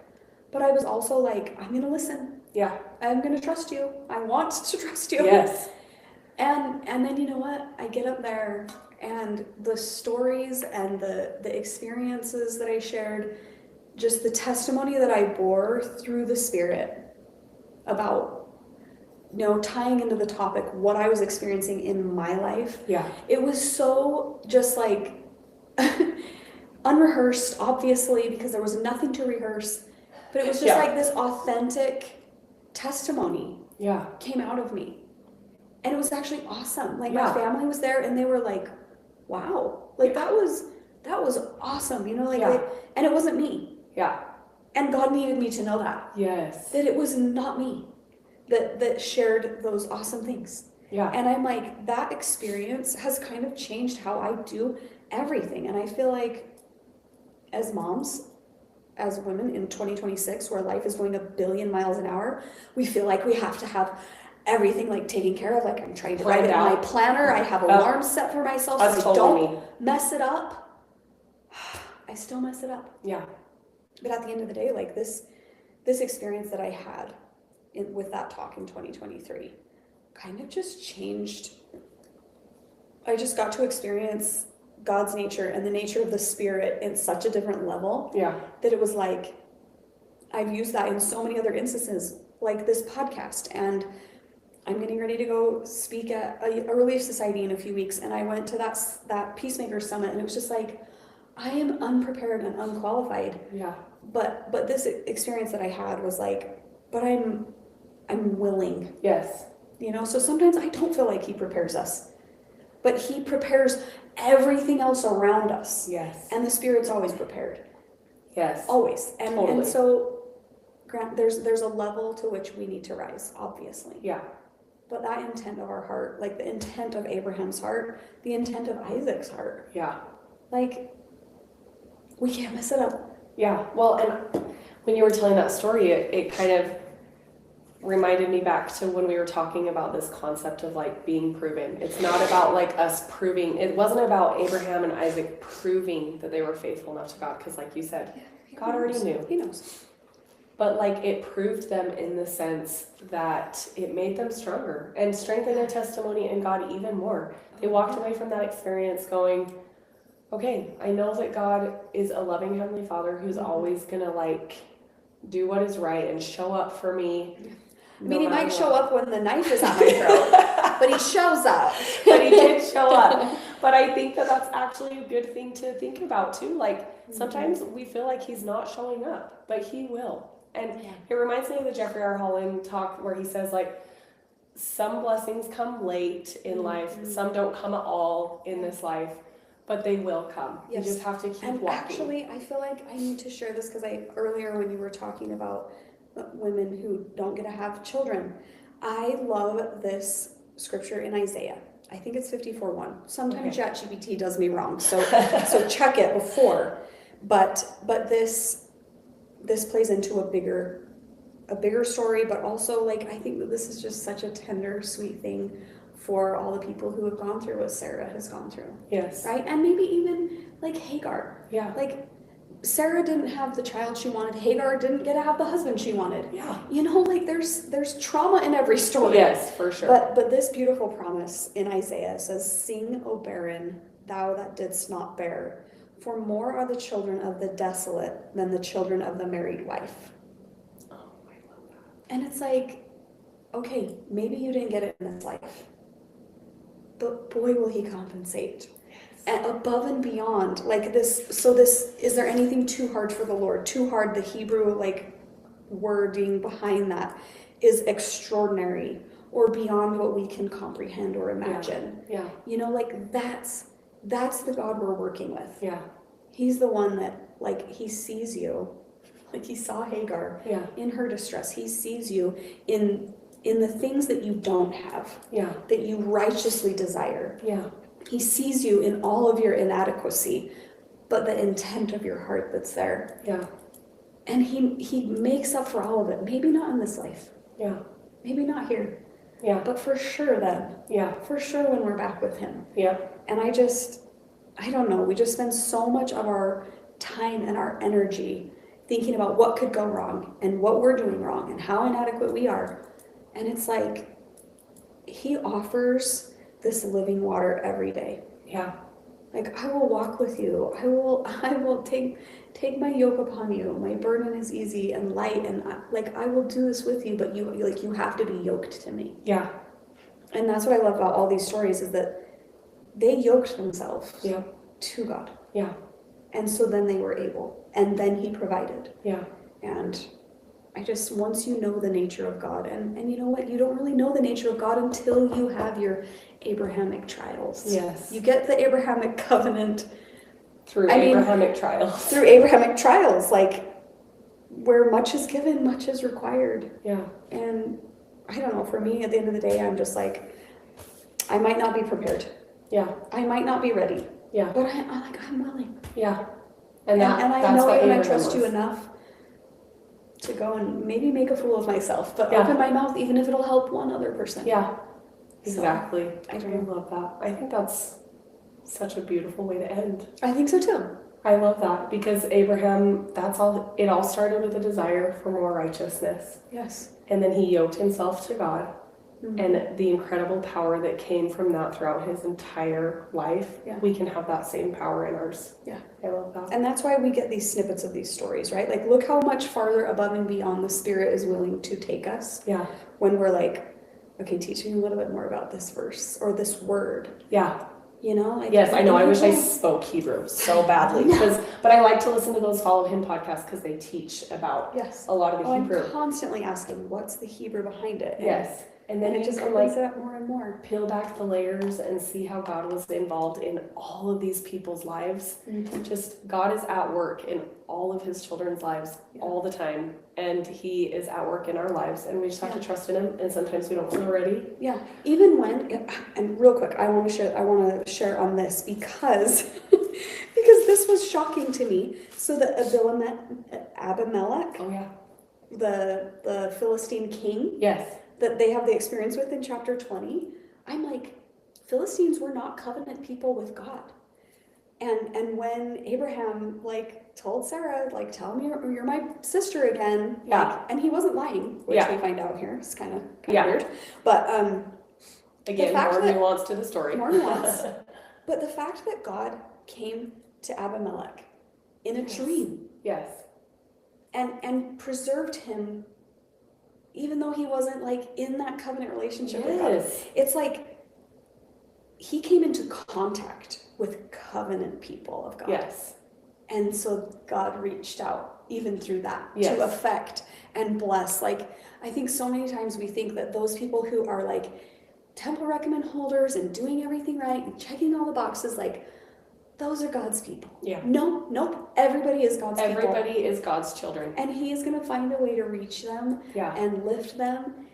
But I was also like, I'm going to listen. Yeah. I'm going to trust you. I want to trust you. Yes. And then you know what? I get up there and the stories and the experiences that I shared, just the testimony that I bore through the Spirit about, tying into the topic what I was experiencing in my life. Yeah. It was so just like unrehearsed, obviously, because there was nothing to rehearse. But it was just like this authentic testimony came out of me. And it was actually awesome. Like my family was there and they were like, wow, like that was awesome. And it wasn't me. Yeah. And God needed me to know that. Yes. That it was not me that shared those awesome things. Yeah. And I'm like, that experience has kind of changed how I do everything. And I feel like as moms, as women in 2026, where life is going a billion miles an hour, we feel like we have to have everything like taken care of. Like I'm trying to write it in my planner. I have alarms set for myself so I don't mess it up. I still mess it up. Yeah. But at the end of the day, like this experience that I had with that talk in 2023 kind of just changed. I just got to experience God's nature and the nature of the Spirit in such a different level. Yeah. That it was like, I've used that in so many other instances, like this podcast. And I'm getting ready to go speak at a Relief Society in a few weeks. And I went to that Peacemaker Summit, and it was just like, I am unprepared and unqualified. Yeah. But this experience that I had was like, but I'm willing. Yes. You know, so sometimes I don't feel like he prepares us, but he prepares everything else around us. Yes. And the Spirit's always prepared. Yes. Always. And totally. And so, Grant, there's a level to which we need to rise, obviously. Yeah. But that intent of our heart, like the intent of Abraham's heart, the intent of Isaac's heart. Yeah. Like, we can't mess it up. Yeah. Well, and when you were telling that story, it kind of reminded me back to when we were talking about this concept of like being proven. It's not about like us proving. It wasn't about Abraham and Isaac proving that they were faithful enough to God, because like you said, God already knew. He knows. But like it proved them in the sense that it made them stronger and strengthened their testimony in God even more. They walked away from that experience going, okay, I know that God is a loving Heavenly Father who's always gonna like do what is right and show up for me. I mean, he might show up when the knife is at my throat, but he shows up. But he did show up. But I think that that's actually a good thing to think about too. Like sometimes we feel like he's not showing up, but he will. And it reminds me of the Jeffrey R. Holland talk where he says like, some blessings come late in life, some don't come at all in this life, but they will come. Yes. You just have to keep walking. Actually, I feel like I need to share this because earlier when you were talking about women who don't get to have children, I love this scripture in Isaiah. I think it's 54:1. Sometimes ChatGPT does me wrong, so check it before. But this plays into a bigger story, but also like I think that this is just such a tender, sweet thing for all the people who have gone through what Sarah has gone through. Yes. Right? And maybe even like Hagar. Yeah. Like Sarah didn't have the child she wanted. Hagar didn't get to have the husband she wanted. Yeah. You know, like there's trauma in every story. Yes, for sure. But this beautiful promise in Isaiah says, "Sing, O barren, thou that didst not bear, for more are the children of the desolate than the children of the married wife." Oh, I love that. And it's like, okay, maybe you didn't get it in this life, but boy, will he compensate. And above and beyond, like this, is there anything too hard for the Lord? Too hard, the Hebrew, like, wording behind that is extraordinary or beyond what we can comprehend or imagine. Yeah. You know, like, that's the God we're working with. Yeah. He's the one that, like, he sees you. Like, he saw Hagar in her distress. He sees you in the things that you don't have. Yeah. That you righteously desire. Yeah. He sees you in all of your inadequacy, but the intent of your heart that's there. Yeah. And he makes up for all of it. Maybe not in this life. Yeah. Maybe not here. Yeah. But for sure then. Yeah. For sure when we're back with him. Yeah. And I don't know, we just spend so much of our time and our energy thinking about what could go wrong and what we're doing wrong and how inadequate we are. And it's like, he offers this living water every day. Yeah. Like, I will walk with you. I will take my yoke upon you. My burden is easy and light, and I will do this with you, but you have to be yoked to me. Yeah. And that's what I love about all these stories is that they yoked themselves to God. Yeah. And so then they were able, and then he provided. Yeah. And once you know the nature of God, and you know what, you don't really know the nature of God until you have your Abrahamic trials. Yes. You get the Abrahamic covenant through Abrahamic trials. Through Abrahamic trials, like where much is given, much is required. Yeah. And I don't know, for me at the end of the day, I'm just like, I might not be prepared. Yeah. I might not be ready. Yeah. But I'm willing. Yeah. And I that's know what you and I Abraham trust you was. enough to go and maybe make a fool of myself, but Yeah. open my mouth even if it'll help one other person. Yeah, So, exactly. I I don't know. love that. I think that's such a beautiful way to end. I think so too. I love that because Abraham, it all started with a desire for more righteousness. Yes. And then he yoked himself to God. Mm-hmm. And the incredible power that came from that throughout his entire life, we can have that same power in ours. Yeah. I love that. And that's why we get these snippets of these stories, right? Like, look how much farther above and beyond the Spirit is willing to take us. Yeah. When we're like, okay, teach me a little bit more about this verse or this word. Yeah. You know? Like, yes, I know. I wish I spoke Hebrew so badly. But I like to listen to those Follow Him podcasts because they teach about a lot of the Hebrew. I'm constantly asking, what's the Hebrew behind it? Yes. And then it just opens it up more and more. Peel back the layers and see how God was involved in all of these people's lives. Mm-hmm. Just God is at work in all of his children's lives all the time. And he is at work in our lives. And we just have to trust in him. And sometimes we don't feel ready. Yeah. Even when, and real quick, I want to share on this because this was shocking to me. So the Abimelech. Oh yeah. The Philistine king. Yes. That they have the experience with in chapter 20, I'm like, Philistines were not covenant people with God. And when Abraham told Sarah, tell me you're my sister again. And he wasn't lying, which we find out here. It's kind of weird. But again, more nuance to the story. More nuance. But the fact that God came to Abimelech in a dream. Yes. And preserved him even though he wasn't in that covenant relationship with God. It's like he came into contact with covenant people of God. Yes. And so God reached out even through that to affect and bless. I think so many times we think that those people who are temple recommend holders and doing everything right and checking all the boxes, those are God's people. Yeah. Nope. Everybody is God's people. Everybody is God's children. And he is going to find a way to reach them and lift them.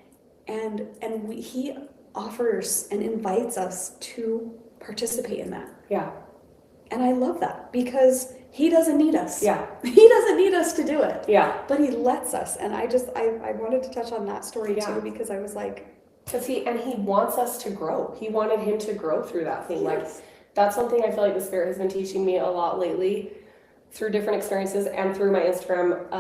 And he offers and invites us to participate in that. Yeah. And I love that because he doesn't need us. Yeah. He doesn't need us to do it. Yeah. But he lets us. And I wanted to touch on that story too because I was because he wants us to grow. He wanted him to grow through that thing. Yes. That's something I feel like the Spirit has been teaching me a lot lately through different experiences and through my Instagram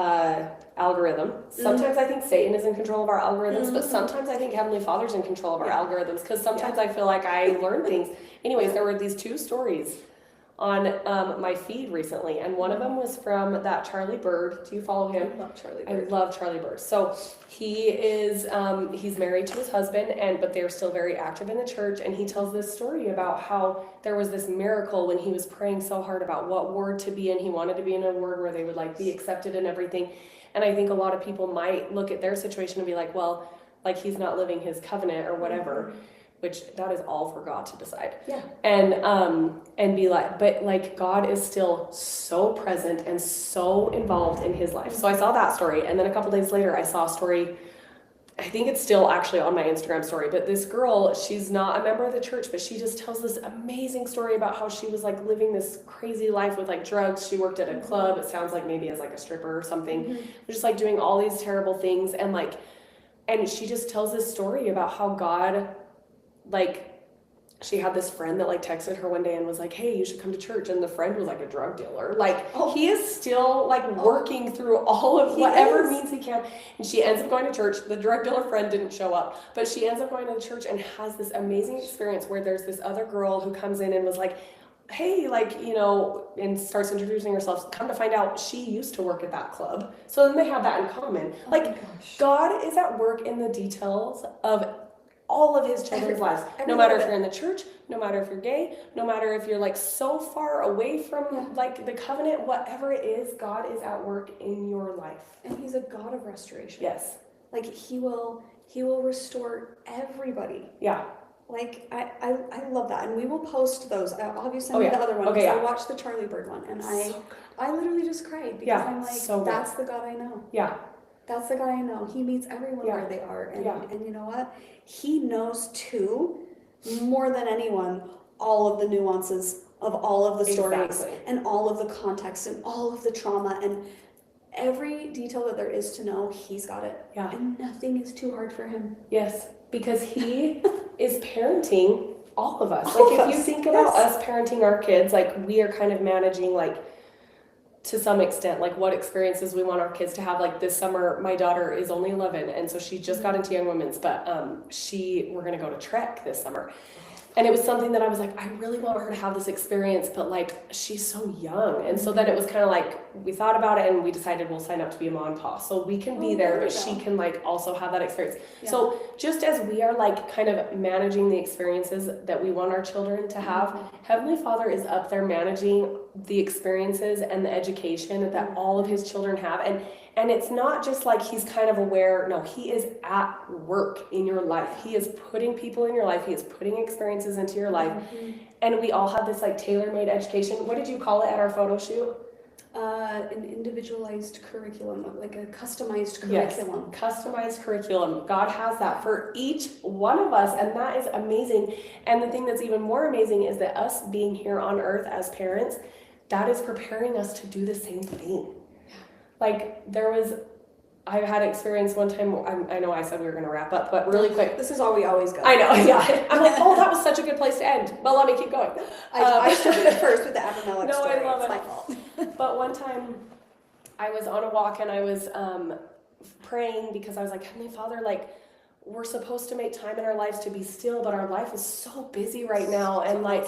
algorithm. Sometimes I think Satan is in control of our algorithms, but sometimes I think Heavenly Father's in control of our algorithms because sometimes I feel like I learn things. Anyways, there were these two stories on my feed recently, and one of them was from that Charlie Bird. Do you follow him? I love Charlie Bird. I love Charlie Bird. So he is he's married to his husband, but they're still very active in the church, and he tells this story about how there was this miracle when he was praying so hard about what ward to be in. He wanted to be in a ward where they would be accepted and everything. And I think a lot of people might look at their situation and be like, well, he's not living his covenant or whatever. Mm-hmm. Which that is all for God to decide. Yeah. And be but God is still so present and so involved in his life. So I saw that story, and then a couple days later I saw a story. I think it's still actually on my Instagram story, but this girl, she's not a member of the church, but she just tells this amazing story about how she was living this crazy life with drugs. She worked at a club. It sounds like maybe as a stripper or something. Mm-hmm. Just doing all these terrible things, and she just tells this story about how God. She had this friend that texted her one day and was like, hey, you should come to church. And the friend was a drug dealer. He is still working through all of whatever means he can. And she ends up going to church. The drug dealer friend didn't show up, but she ends up going to church and has this amazing experience where there's this other girl who comes in and was like, hey, and starts introducing herself. Come to find out she used to work at that club. So then they have that in common. God is at work in the details of all of his children's lives, no matter if you're in the church, no matter if you're gay, no matter if you're so far away from the covenant, whatever it is, God is at work in your life. And he's a God of restoration. Yes. He will restore everybody. Yeah. I love that. And we will post those. I'll be sending the other one because I watched the Charlie Bird one and I literally just cried because I'm that's the God I know. Yeah. That's the God I know. He meets everyone where they are. And you know what? He knows too, more than anyone, all of the nuances, of all of the stories Exactly. and all of the context and all of the trauma and every detail that there is to know, he's got it. Yeah. And nothing is too hard for him. Yes, because he is parenting all of us. All Like of if you us, think about yes. us parenting our kids, like we are kind of managing like to some extent like what experiences we want our kids to have. Like this summer my daughter is only 11 and so she just got into Young Women's, but we're going to go to Trek this summer. And it was something that I was like, I really want her to have this experience, but like she's so young. And so then it was kind of like we thought about it and we decided we'll sign up to be a mom and pa. So we can be there, but she can like also have that experience. Yeah. So just as we are like kind of managing the experiences that we want our children to have, Heavenly Father is up there managing the experiences and the education that all of his children have. And it's not just like he's kind of aware, no, he is at work in your life. He is putting people in your life. He is putting experiences into your life. And we all have this like tailor-made education. What did you call it at our photo shoot? An individualized curriculum, like a customized curriculum. Yes, customized curriculum. God has that for each one of us, and that is amazing. And the thing that's even more amazing is that us being here on earth as parents, that is preparing us to do the same thing. Like I had experience one time, I know I said we were going to wrap up, but really quick. This is all we always go. I know, yeah. I'm like, oh, that was such a good place to end. But let me keep going. I started it first with the Abramelech No, story. I love it's it. my fault. But one time I was on a walk and I was praying because I was like, Heavenly Father, like, we're supposed to make time in our lives to be still, but our life is so busy right now. And like,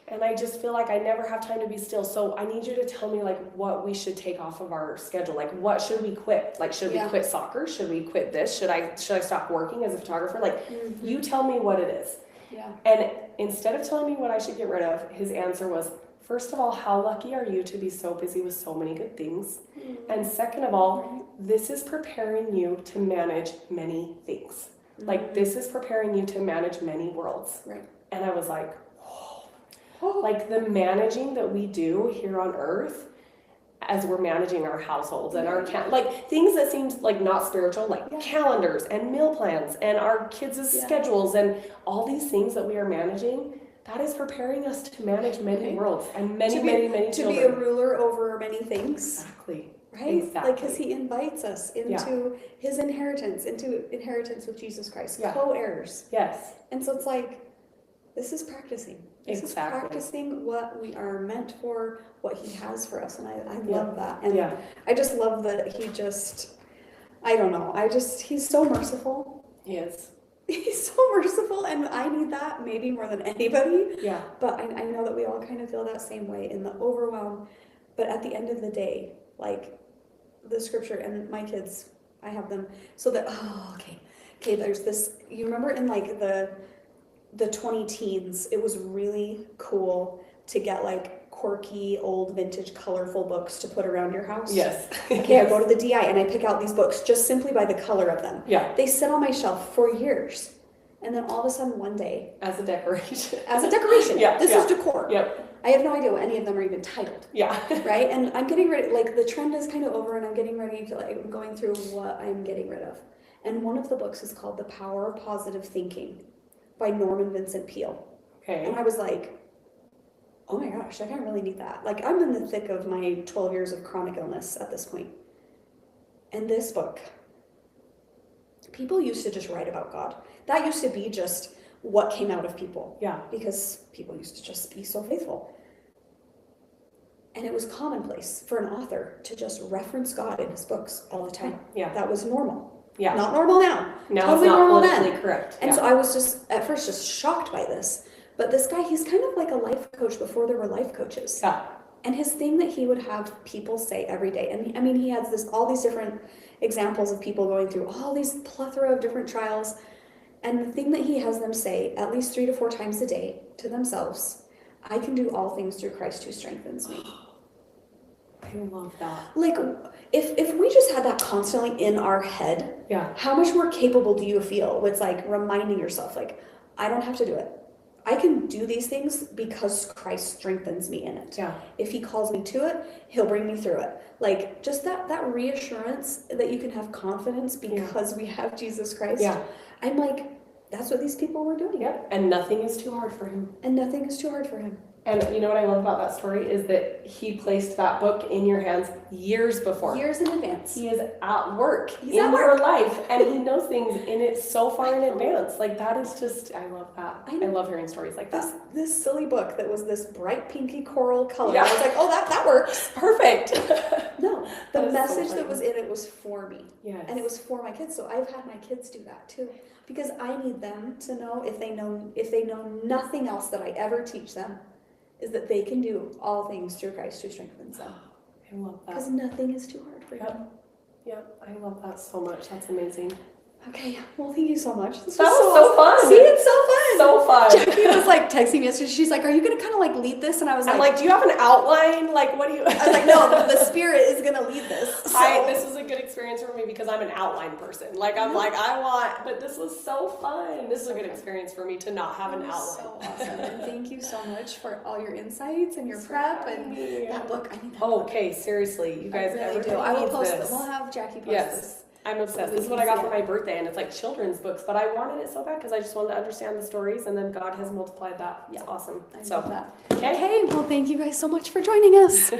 and I just feel like I never have time to be still. So I need you to tell me like what we should take off of our schedule. Like what should we quit? Like should we quit soccer? Should we quit this? Should I stop working as a photographer? Like you tell me what it is. Yeah. And instead of telling me what I should get rid of, his answer was, first of all, how lucky are you to be so busy with so many good things? And second of all, this is preparing you to manage many things. Like this is preparing you to manage many worlds. Right. And I was like, like the managing that we do here on earth as we're managing our households and our like things that seems like not spiritual, like calendars and meal plans and our kids' schedules and all these things that we are managing, that is preparing us to manage many worlds and many children. To be a ruler over many things. Exactly. Right? Exactly. Like, because he invites us into his inheritance, into inheritance with Jesus Christ, co-heirs. Yes. And so it's like, this is practicing. This is Exactly. practicing what we are meant for, what he has for us. And I love that. And Yeah. I just love that he just, I don't know, he's so merciful. He is. He's so merciful, and I need that maybe more than anybody. Yeah. But I know that we all kind of feel that same way in the overwhelm. But at the end of the day, like the scripture, and my kids, I have them, so that, okay, there's this, you remember in like the 20 teens, it was really cool to get like quirky, old, vintage, colorful books to put around your house. Yes. Okay, I go to the DI and I pick out these books just simply by the color of them. Yeah. They sit on my shelf for years. And then all of a sudden one day. As a decoration. This is decor. Yep. I have no idea what any of them are even titled. Yeah. Right? And I'm getting ready, like the trend is kind of over and I'm getting ready to I'm going through what I'm getting rid of. And one of the books is called The Power of Positive Thinking by Norman Vincent Peale. Okay. And I was like, oh my gosh, I kind of really need that. Like I'm in the thick of my 12 years of chronic illness at this point. And this book, people used to just write about God. That used to be just what came out of people. Yeah. Because people used to just be so faithful. And it was commonplace for an author to just reference God in his books all the time. Yeah. That was normal. Yeah. Not normal now. Now totally it's not normal politically then. correct. And so I was just, at first, just shocked by this. But this guy, he's kind of like a life coach before there were life coaches. Yeah. And his thing that he would have people say every day, and I mean, he has all these different examples of people going through all these plethora of different trials. And the thing that he has them say at least 3 to 4 times a day to themselves, I can do all things through Christ who strengthens me. I love that. Like, if we just had that constantly in our head, how much more capable do you feel with like reminding yourself, like, I don't have to do it. I can do these things because Christ strengthens me in it. Yeah. If he calls me to it, he'll bring me through it. Like just that reassurance that you can have confidence because we have Jesus Christ. Yeah. I'm like, that's what these people were doing. Yep. And nothing is too hard for him. And nothing is too hard for him. And you know what I love about that story is that he placed that book in your hands years before. Years in advance. He is at work He's in at your work. life, and he knows things in it so far in advance. Like that is just, I love that. I know. I love hearing stories like that. This silly book that was this bright pinky coral color. Yeah. I was like, oh, that works. Perfect. No, the That is so message funny. that was in it was for me. Yes. And it was for my kids. So I've had my kids do that too. Because I need them to know if they know nothing else that I ever teach them, is that they can do all things through Christ who strengthens them. I love that. Because nothing is too hard for Yep. him. Yep. I love that so much. That's amazing. Okay, well, thank you so much. This That was so fun. See, it's so fun. So fun. Jacki was like texting me yesterday. She's like, "Are you gonna kind of like lead this?" And I was I'm like, do you have an outline? Like, what do you? I was like, "No, the Spirit is gonna lead this." So. This is a good experience for me because I'm an outline person. Like, I'm like, I want, but this was so fun. This is a good experience for me to not have an That was outline. so awesome. And thank you so much for all your insights and your prep and that book. I need that book. Okay, seriously, you guys, I really do. everybody I will needs post this. We'll have Jacki post Yes. this. I'm obsessed. This is what I got for my birthday, and it's like children's books, but I wanted it so bad because I just wanted to understand the stories, and then God has multiplied that. It's awesome. I So, love that. okay. Okay, well, thank you guys so much for joining us.